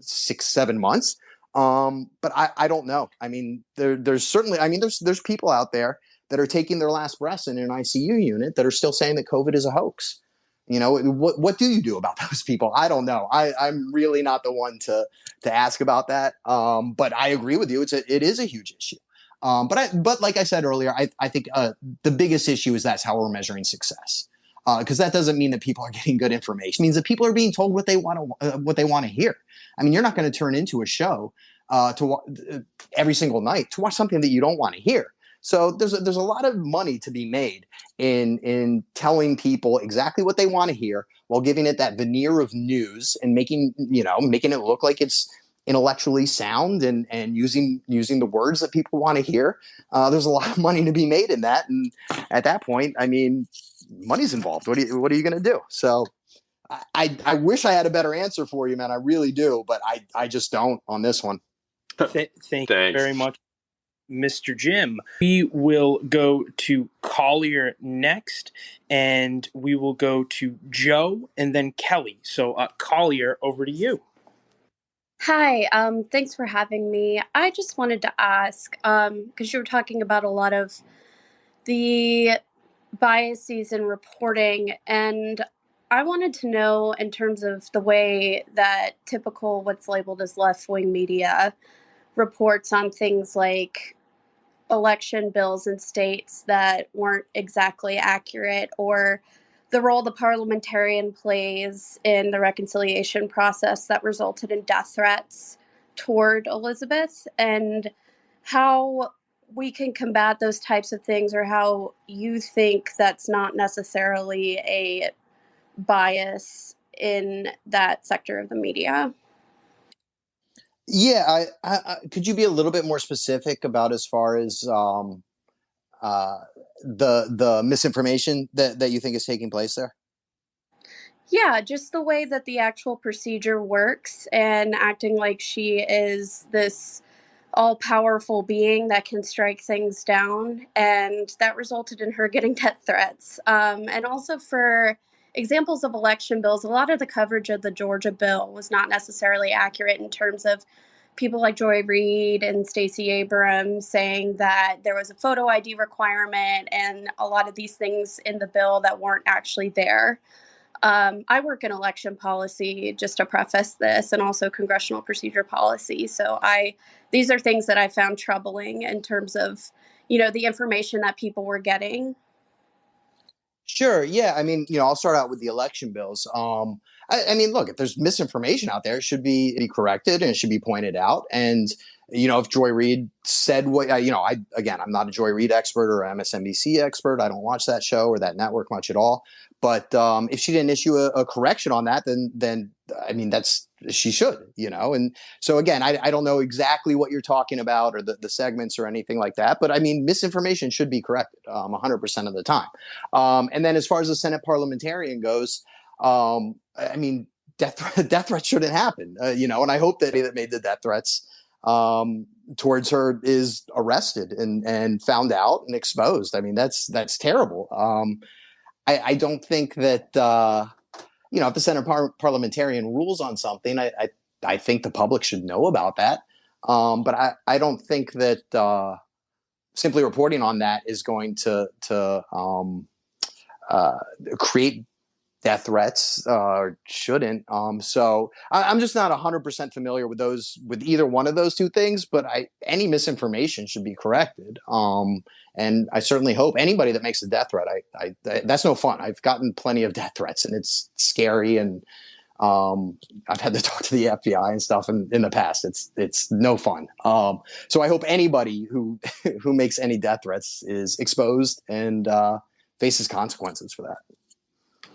6-7 months. But I don't know. I mean, there's certainly, there's people out there that are taking their last breaths in an ICU unit that are still saying that COVID is a hoax. What do you do about those people? I don't know. I'm really not the one to ask about that. But I agree with you. It is a huge issue. But like I said earlier, I think the biggest issue is that's how we're measuring success. Because that doesn't mean that people are getting good information. It means that people are being told what they want to hear. I mean, you're not going to turn into a show every single night to watch something that you don't want to hear. So there's a lot of money to be made in telling people exactly what they want to hear while giving it that veneer of news and making it look like it's intellectually sound and using the words that people want to hear. There's a lot of money to be made in that, and at that point, I mean, money's involved. What are you going to do? So I wish I had a better answer for you, man. I really do, but I just don't on this one. Thank you very much, Mr. Jim. We will go to Collier next, and we will go to Joe and then Kelly. So Collier, over to you. Hi, thanks for having me. I just wanted to ask, because you were talking about a lot of the biases in reporting, and I wanted to know, in terms of the way that typical what's labeled as left-wing media reports on things like election bills in states that weren't exactly accurate, or the role the parliamentarian plays in the reconciliation process that resulted in death threats toward Elizabeth, and how we can combat those types of things, or how you think that's not necessarily a bias in that sector of the media. Yeah, I could you be a little bit more specific about as far as the misinformation that you think is taking place there? Yeah, just the way that the actual procedure works, and acting like she is this all-powerful being that can strike things down, and that resulted in her getting death threats. And also for examples of election bills, a lot of the coverage of the Georgia bill was not necessarily accurate in terms of people like Joy Reid and Stacey Abrams saying that there was a photo ID requirement and a lot of these things in the bill that weren't actually there. I work in election policy, just to preface this, and also congressional procedure policy. So these are things that I found troubling in terms of, the information that people were getting. Sure. Yeah. I mean, I'll start out with the election bills. I mean, look, if there's misinformation out there, it should be corrected and it should be pointed out. And, if Joy Reid said what, I'm not a Joy Reid expert or MSNBC expert. I don't watch that show or that network much at all. But if she didn't issue a correction on that, then I mean, she should, And so, again, I don't know exactly what you're talking about or the segments or anything like that. But I mean, misinformation should be corrected 100% of the time. And then as far as the Senate parliamentarian goes, I mean, death threats shouldn't happen, and I hope that anybody that made the death threats towards her is arrested and found out and exposed. I mean, that's terrible. I don't think that, if the Senate parliamentarian rules on something, I think the public should know about that. But I don't think that simply reporting on that is going to create death threats, shouldn't. So I'm just not 100% familiar with either one of those two things, but any misinformation should be corrected. And I certainly hope anybody that makes a death threat, that's no fun. I've gotten plenty of death threats and it's scary. And I've had to talk to the FBI and stuff in the past. It's no fun. So I hope anybody who makes any death threats is exposed and faces consequences for that.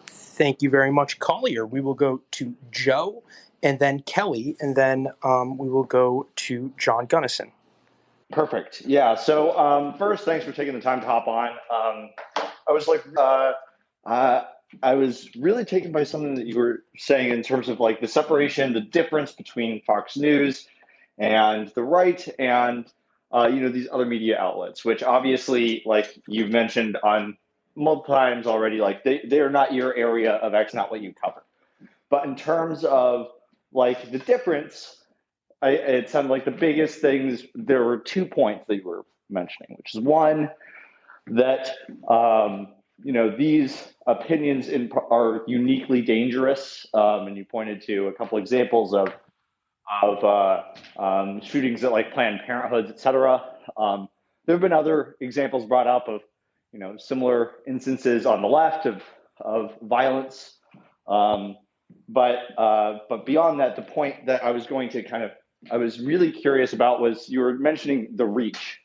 Thank you very much, Collier. We will go to Joe and then Kelly, and then we will go to John Gunnison. Perfect. Yeah. So first, thanks for taking the time to hop on. I was really taken by something that you were saying in terms of like the separation, the difference between Fox News and the right and these other media outlets, which obviously, like you've mentioned on multiple times already, like they are not your area of X, not what you cover. But in terms of like the difference, it sounded like the biggest things, there were 2 points that you were mentioning, which is one, that these opinions are uniquely dangerous, and you pointed to a couple examples of shootings at like Planned Parenthoods, et cetera. There have been other examples brought up of similar instances on the left of violence, but beyond that, the point that I was going to I was really curious about was you were mentioning the reach,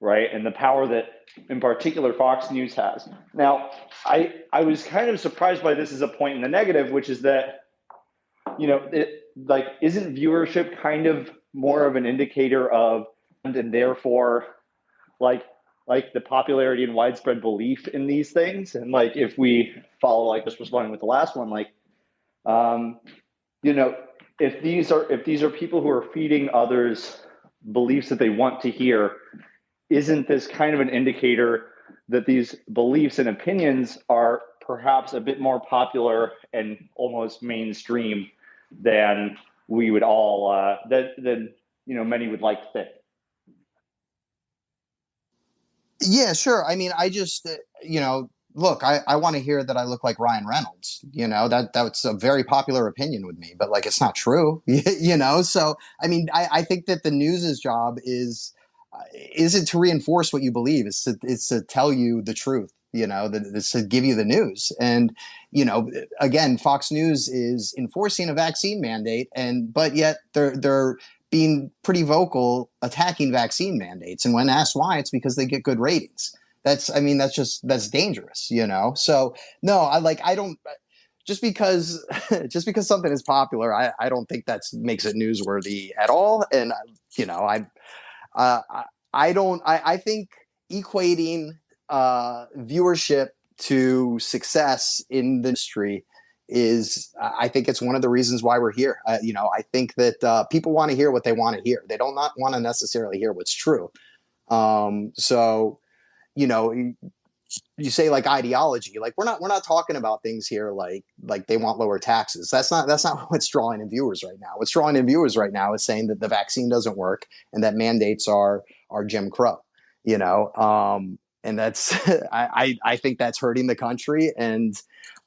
right, and the power that in particular Fox News has. Now, I was kind of surprised by this as a point in the negative, which is that isn't viewership kind of more of an indicator of, and therefore like the popularity and widespread belief in these things? And like if we follow, like just responding with the last one, like if these are people who are feeding others beliefs that they want to hear, isn't this kind of an indicator that these beliefs and opinions are perhaps a bit more popular and almost mainstream than we would all than many would like to think? Yeah, sure. I mean, I just look, I want to hear that I look like Ryan Reynolds. That's a very popular opinion with me, but like it's not true. So I mean, I think that the news's job isn't to reinforce what you believe. It's to tell you the truth. It's to give you the news. And again, Fox News is enforcing a vaccine mandate, but yet they're being pretty vocal attacking vaccine mandates. And when asked why, it's because they get good ratings. That's dangerous, So no, I don't, just because something is popular, I don't think that makes it newsworthy at all. And I think equating viewership to success in the industry I think it's one of the reasons why we're here. I think that people want to hear what they want to hear. They don't not want to necessarily hear what's true. So, you say like ideology, like we're not talking about things here like they want lower taxes. That's not what's drawing in viewers right now. What's drawing in viewers right now is saying that the vaccine doesn't work and that mandates are Jim Crow. And that's I think that's hurting the country. And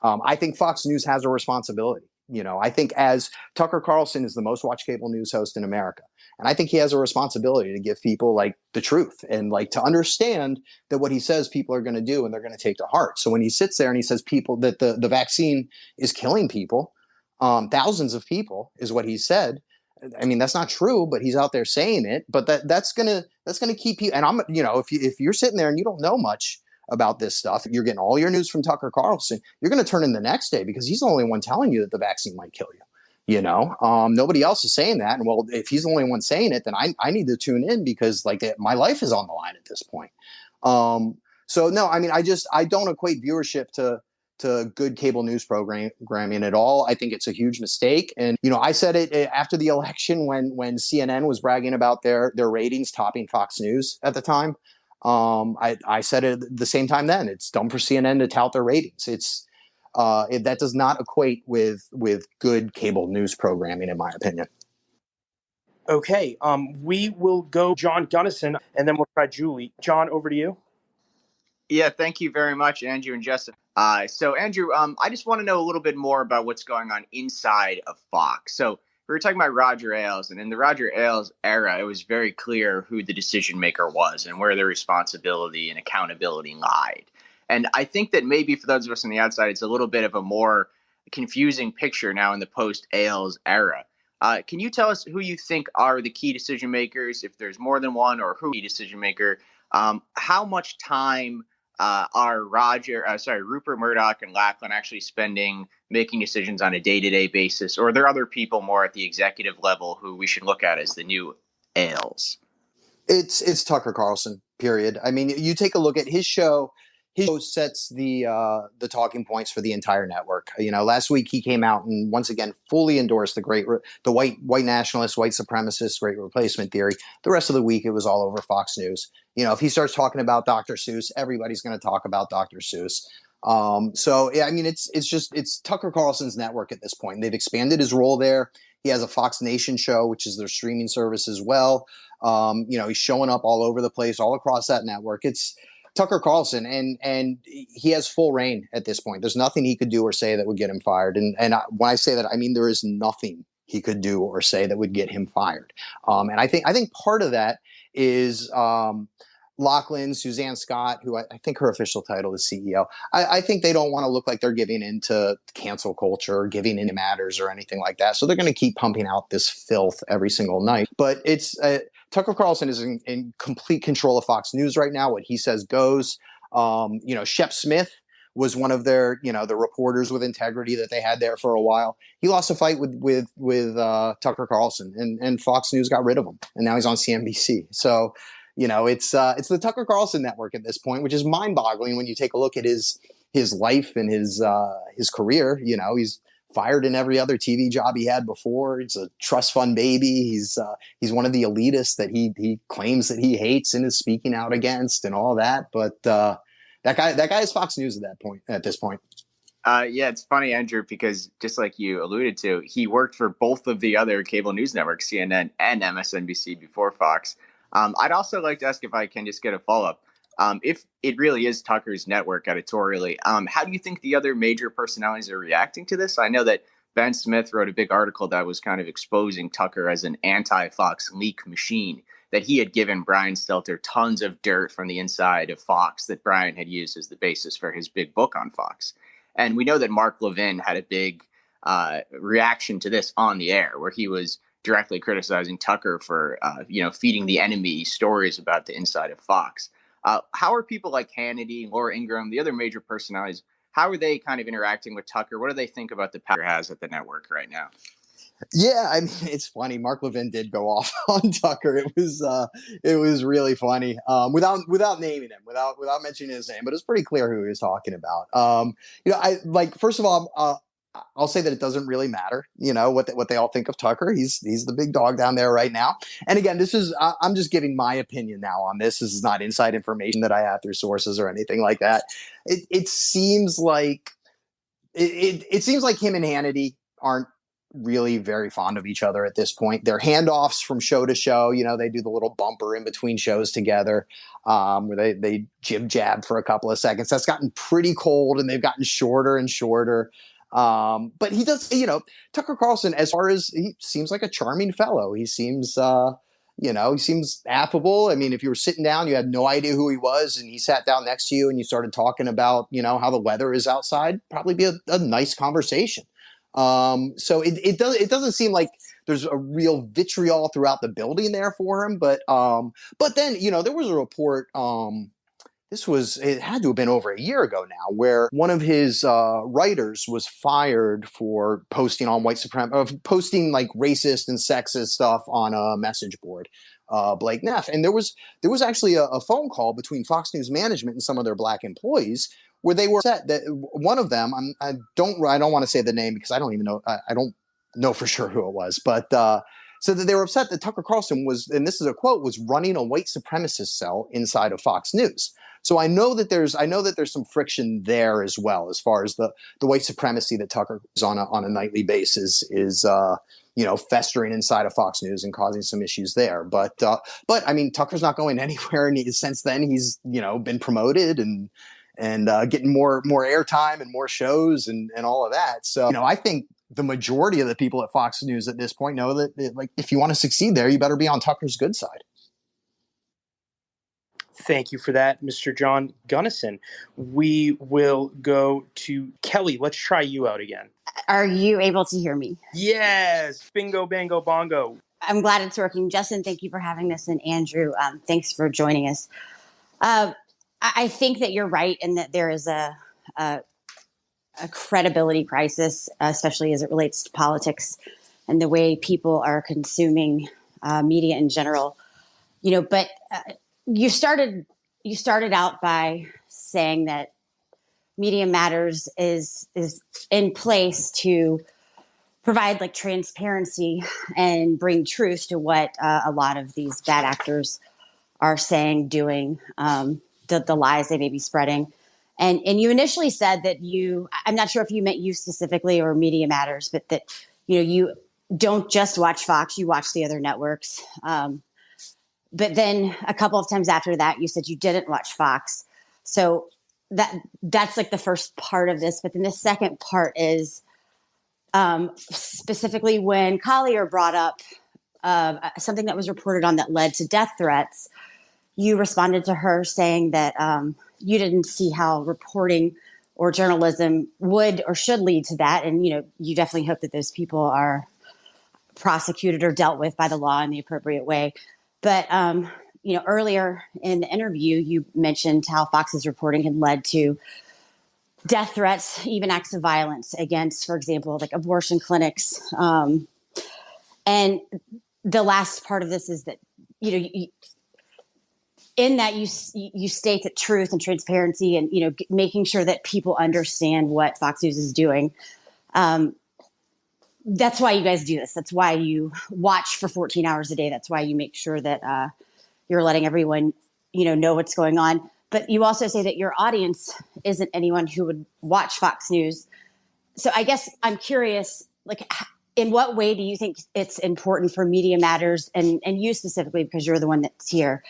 I think Fox News has a responsibility. I think as Tucker Carlson is the most watched cable news host in America. And I think he has a responsibility to give people like the truth and like to understand that what he says people are going to do and they're going to take to heart. So when he sits there and he says people that the vaccine is killing people, thousands of people is what he said. I mean, that's not true, but he's out there saying it. But that's gonna keep you. And I'm if you're sitting there and you don't know much about this stuff, you're getting all your news from Tucker Carlson, you're going to turn in the next day because he's the only one telling you that the vaccine might kill you. Nobody else is saying that. And well, if he's the only one saying it, then I need to tune in because like my life is on the line at this point. So no, I mean, I don't equate viewership to good cable news programming at all. I think it's a huge mistake. And, I said it after the election when CNN was bragging about their ratings topping Fox News at the time. I said it at the same time then. It's dumb for CNN to tout their ratings. That does not equate with good cable news programming, in my opinion. Okay, we will go John Gunnison, and then we'll try Julie. John, over to you. Yeah, thank you very much, Andrew and Justin. So, Andrew, I just want to know a little bit more about what's going on inside of Fox. So, we were talking about Roger Ailes, and in the Roger Ailes era, it was very clear who the decision maker was and where the responsibility and accountability lied. And I think that maybe for those of us on the outside, it's a little bit of a more confusing picture now in the post-Ailes era. Can you tell us who you think are the key decision makers, if there's more than one, or who key decision maker? How much time are Rupert Murdoch and Lachlan actually spending making decisions on a day-to-day basis? Or are there other people more at the executive level who we should look at as the new Ailes? It's Tucker Carlson, period. I mean, you take a look at his show. his show sets the talking points for the entire network. Last week he came out and once again fully endorsed the white nationalist, white supremacist, great replacement theory. The rest of the week it was all over Fox News. If he starts talking about Dr. Seuss, everybody's going to talk about Dr. Seuss. It's Tucker Carlson's network at this point. They've expanded his role there. He has a Fox Nation show, which is their streaming service as well. He's showing up all over the place, all across that network. It's Tucker Carlson, and he has full reign at this point. There's nothing he could do or say that would get him fired. When I say that, I mean there is nothing he could do or say that would get him fired. And I think part of that is Lachlan, Suzanne Scott, who I think her official title is CEO. I think they don't want to look like they're giving into cancel culture or giving into matters or anything like that. So they're going to keep pumping out this filth every single night. But it's Tucker Carlson is in complete control of Fox News right now. What he says goes. Shep Smith was one of their, the reporters with integrity that they had there for a while. He lost a fight with Tucker Carlson, and Fox News got rid of him, and now he's on CNBC. So, it's the Tucker Carlson network at this point, which is mind-boggling when you take a look at his life and his career. He's fired in every other TV job he had before. He's a trust fund baby. He's one of the elitists that he claims that he hates and is speaking out against and all that. But that guy is Fox News at this point. Yeah, it's funny, Andrew, because just like you alluded to, he worked for both of the other cable news networks, CNN and MSNBC, before Fox. I'd also like to ask if I can just get a follow-up. If it really is Tucker's network editorially, how do you think the other major personalities are reacting to this? I know that Ben Smith wrote a big article that was kind of exposing Tucker as an anti-Fox leak machine, that he had given Brian Stelter tons of dirt from the inside of Fox that Brian had used as the basis for his big book on Fox. And we know that Mark Levin had a big reaction to this on the air, where he was directly criticizing Tucker for, feeding the enemy stories about the inside of Fox. How are people like Hannity, Laura Ingraham, the other major personalities, how are they kind of interacting with Tucker? What do they think about the power he has at the network right now? Yeah, I mean, it's funny. Mark Levin did go off on Tucker. It was really funny, without naming him, without mentioning his name, but it's pretty clear who he was talking about. First of all, I'll say that it doesn't really matter, what they all think of Tucker. He's the big dog down there right now. And again, I'm just giving my opinion now on this. This is not inside information that I have through sources or anything like that. It seems like it seems like him and Hannity aren't really very fond of each other at this point. They're handoffs from show to show. They do the little bumper in between shows together, where they jib jab for a couple of seconds. That's gotten pretty cold, and they've gotten shorter and shorter. But he does, Tucker Carlson, as far as he seems like a charming fellow. He seems, he seems affable. I mean, if you were sitting down, you had no idea who he was, and he sat down next to you and you started talking about, how the weather is outside, probably be a nice conversation. So it doesn't seem like there's a real vitriol throughout the building there for him. But then, there was a report, it had to have been over a year ago now, where one of his writers was fired for posting on posting like racist and sexist stuff on a message board, Blake Neff. And there was actually a phone call between Fox News management and some of their black employees, where they were upset that one of them, I don't want to say the name because I don't even know, I don't know for sure who it was, but so that they were upset that Tucker Carlson was, and this is a quote, was running a white supremacist cell inside of Fox News. So I know that there's some friction there as well, as far as the white supremacy that Tucker is on a nightly basis is festering inside of Fox News and causing some issues there. But I mean, Tucker's not going anywhere, and since then he's been promoted and getting more airtime and more shows and all of that. So I think the majority of the people at Fox News at this point know that like if you want to succeed there, you better be on Tucker's good side. Thank you for that, Mr. John Gunnison. We will go to Kelly. Let's try you out again. Are you able to hear me? Yes. Bingo, bango, bongo. I'm glad it's working. Justin, thank you for having us. And Andrew, thanks for joining us. I think that you're right in that there is a credibility crisis, especially as it relates to politics and the way people are consuming media in general. But you started out by saying that Media Matters is in place to provide like transparency and bring truth to what a lot of these bad actors are saying, doing, the lies they may be spreading. And you initially said that I'm not sure if you meant you specifically or Media Matters, but that, you don't just watch Fox, you watch the other networks. But then a couple of times after that, you said you didn't watch Fox. So that's like the first part of this. But then the second part is specifically when Collier brought up something that was reported on that led to death threats, you responded to her saying that you didn't see how reporting or journalism would or should lead to that. And, you definitely hope that those people are prosecuted or dealt with by the law in the appropriate way. But, earlier in the interview, you mentioned how Fox's reporting had led to death threats, even acts of violence against, for example, like abortion clinics. And the last part of this is that, in that you state that truth and transparency and, making sure that people understand what Fox News is doing. That's why you guys do this. That's why you watch for 14 hours a day. That's why you make sure that you're letting everyone, know what's going on. But you also say that your audience isn't anyone who would watch Fox News. So I guess I'm curious, like, in what way do you think it's important for Media Matters and you specifically, because you're the one that's here,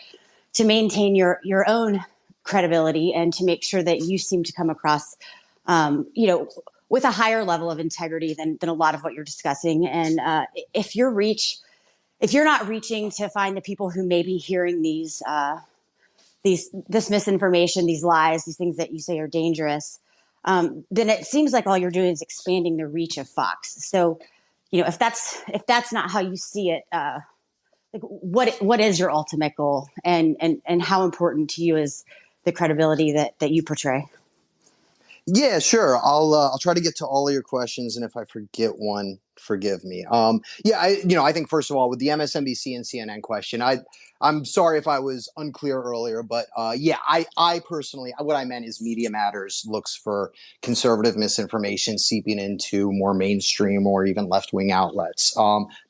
to maintain your own credibility and to make sure that you seem to come across, with a higher level of integrity than a lot of what you're discussing. And if you're not reaching to find the people who may be hearing this misinformation, these lies, these things that you say are dangerous, then it seems like all you're doing is expanding the reach of Fox. So, if that's not how you see it, like what is your ultimate goal, and how important to you is the credibility that you portray? Yeah, sure. I'll try to get to all of your questions, and if I forget one, forgive me. I think first of all, with the MSNBC and CNN question, I'm sorry if I was unclear earlier, but I personally, what I meant is Media Matters looks for conservative misinformation seeping into more mainstream or even left-wing outlets.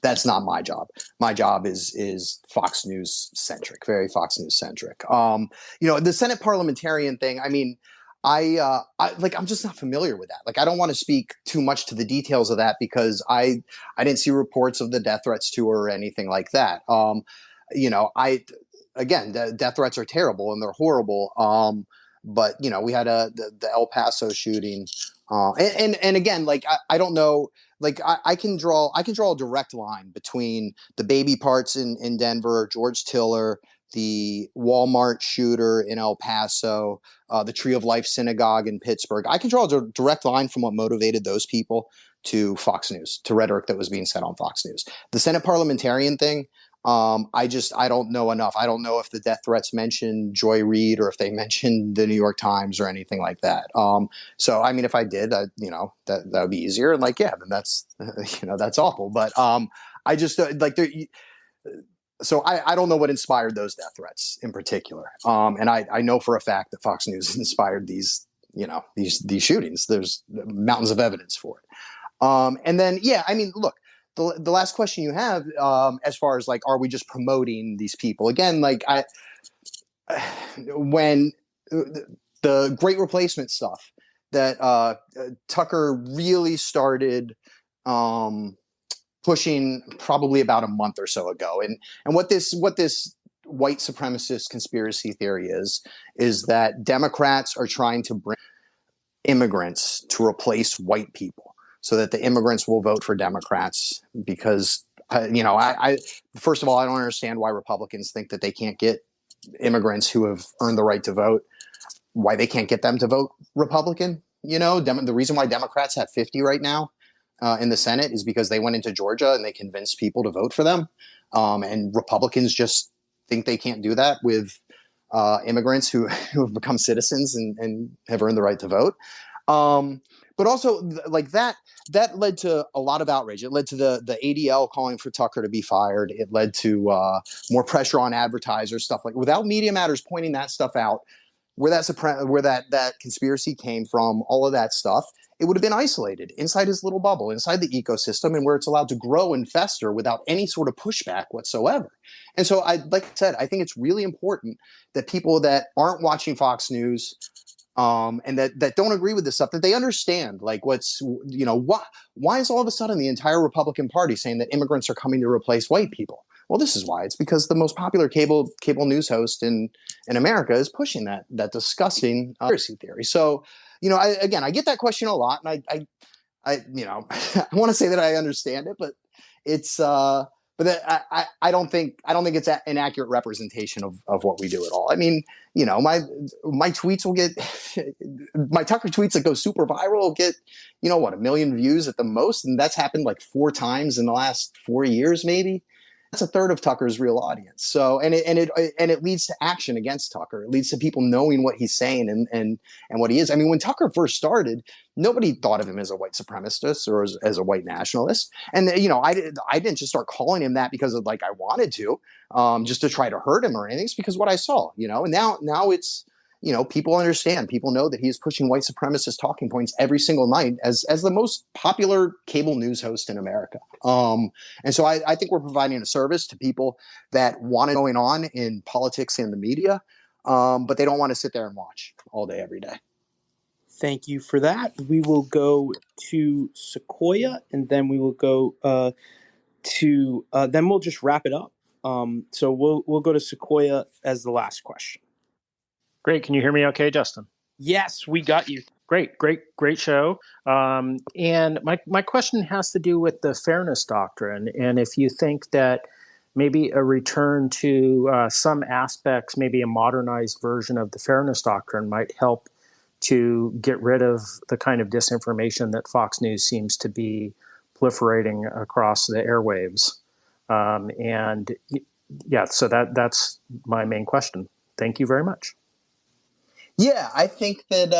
That's not my job. My job is Fox News centric, very Fox News centric. The Senate parliamentarian thing, I mean, I'm just not familiar with that. Like, I don't want to speak too much to the details of that because I didn't see reports of the death threats to her or anything like that. The death threats are terrible and they're horrible. But we had the El Paso shooting, and again, like, I don't know, like, I can draw a direct line between the baby parts in Denver, George Tiller, the Walmart shooter in El Paso, the Tree of Life Synagogue in Pittsburgh. I can draw a direct line from what motivated those people to Fox News, to rhetoric that was being said on Fox News. The Senate parliamentarian thing, I don't know enough. I don't know if the death threats mentioned Joy Reid or if they mentioned the New York Times or anything like that. So, I mean, if I did, that would be easier. And then that's, that's awful. But I just So I don't know what inspired those death threats in particular. And I know for a fact that Fox News inspired these shootings. There's mountains of evidence for it. And then, look, the last question you have, as far as like, are we just promoting these people? Again, like when the Great Replacement stuff that Tucker really started pushing probably about a month or so ago. And what this white supremacist conspiracy theory is that Democrats are trying to bring immigrants to replace white people so that the immigrants will vote for Democrats because, I first of all, I don't understand why Republicans think that they can't get immigrants who have earned the right to vote, why they can't get them to vote Republican. The reason why Democrats have 50 right now in the Senate is because they went into Georgia and they convinced people to vote for them. And Republicans just think they can't do that with immigrants who have become citizens and have earned the right to vote. But also, like that led to a lot of outrage. It led to the ADL calling for Tucker to be fired. It led to more pressure on advertisers, stuff like without Media Matters pointing that stuff out. where that conspiracy came from, all of that stuff, it would have been isolated inside his little bubble, inside the ecosystem, and where it's allowed to grow and fester without any sort of pushback whatsoever. And so, like I said, I think it's really important that people that aren't watching Fox News and that don't agree with this stuff, that they understand, like, why is all of a sudden the entire Republican Party saying that immigrants are coming to replace white people? Well, this is why. It's because the most popular cable news host in America is pushing that disgusting conspiracy theory. So, I get that question a lot, and I I want to say that I understand it, but it's I don't think it's an accurate representation of what we do at all. I mean, my tweets will get my Tucker tweets that go super viral will get 1 million views at the most, and that's happened like 4 times in the last 4 years, maybe. That's a third of Tucker's real audience. So, and it leads to action against Tucker. It leads to people knowing what he's saying and what he is. I mean, when Tucker first started, nobody thought of him as a white supremacist or as a white nationalist. And I didn't just start calling him that because of I wanted to, just to try to hurt him or anything. It's because what I saw, and now it's. People understand. People know that he is pushing white supremacist talking points every single night as the most popular cable news host in America. And so I think we're providing a service to people that want it going on in politics and the media, but they don't want to sit there and watch all day, every day. Thank you for that. We will go to Sequoia, and then we will go then we'll just wrap it up. So we'll go to Sequoia as the last question. Great. Can you hear me okay, Justin? Yes, we got you. Great show. And my question has to do with the fairness doctrine. And if you think that maybe a return to some aspects, maybe a modernized version of the fairness doctrine might help to get rid of the kind of disinformation that Fox News seems to be proliferating across the airwaves. So that's my main question. Thank you very much. Yeah, I think that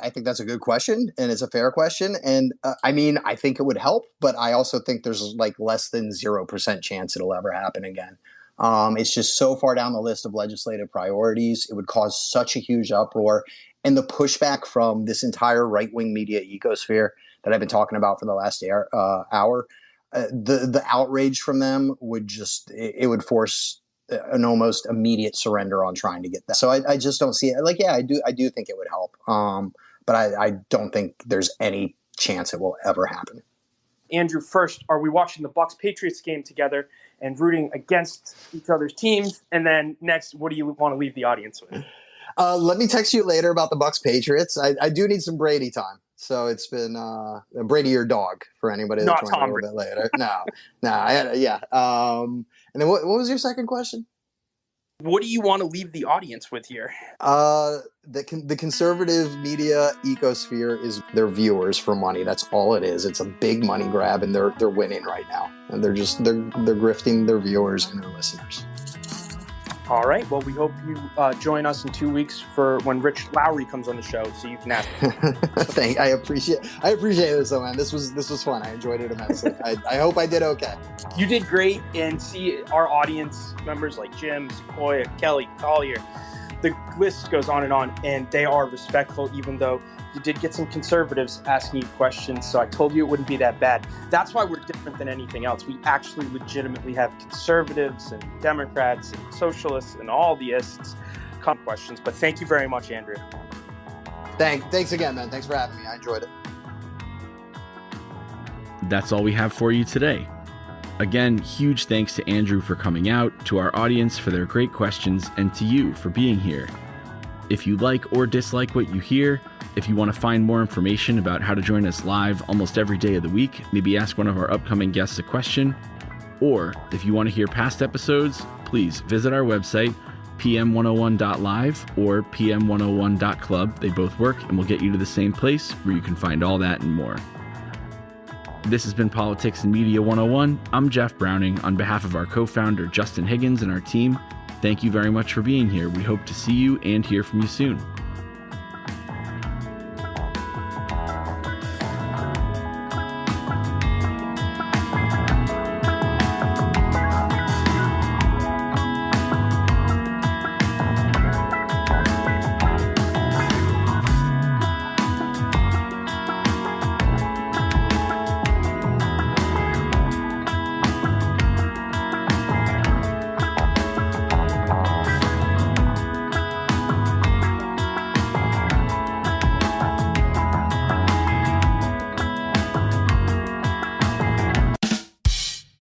I think that's a good question, and it's a fair question. And I think it would help, but I also think there's less than 0% chance it'll ever happen again. It's just so far down the list of legislative priorities. It would cause such a huge uproar, and the pushback from this entire right-wing media ecosphere that I've been talking about for the last hour, the outrage from them would would force an almost immediate surrender on trying to get that. So I just don't see it. I do think it would help. But I don't think there's any chance it will ever happen. Andrew, first, are we watching the Bucs-Patriots game together and rooting against each other's teams? And then next, what do you want to leave the audience with? Let me text you later about the Bucs-Patriots. I do need some Brady time. So it's been Brady your dog for anybody that's joined a little bit later. No. And then what was your second question? What do you want to leave the audience with here? The conservative media ecosphere is their viewers for money. That's all it is. It's a big money grab, and they're winning right now. And they're grifting their viewers and their listeners. All right. Well, we hope you join us in 2 weeks for when Rich Lowry comes on the show, so you can ask him. I appreciate this, man. This was fun. I enjoyed it immensely. I hope I did okay. You did great, and see our audience members like Jim, Sequoia, Kelly, Collier. The list goes on, and they are respectful, even though you did get some conservatives asking you questions, so I told you it wouldn't be that bad. That's why we're different than anything else. We actually legitimately have conservatives and Democrats and socialists and all the ists come questions. But thank you very much, Andrew. Thanks again, man. Thanks for having me. I enjoyed it. That's all we have for you today. Again, huge thanks to Andrew for coming out, to our audience for their great questions, and to you for being here. If you like or dislike what you hear, if you want to find more information about how to join us live almost every day of the week, maybe ask one of our upcoming guests a question, or if you want to hear past episodes, please visit our website, pm101.live or pm101.club. They both work and will get you to the same place where you can find all that and more. This has been Politics and Media 101. I'm Jeff Browning. On behalf of our co-founder, Justin Higgins, and our team, thank you very much for being here. We hope to see you and hear from you soon.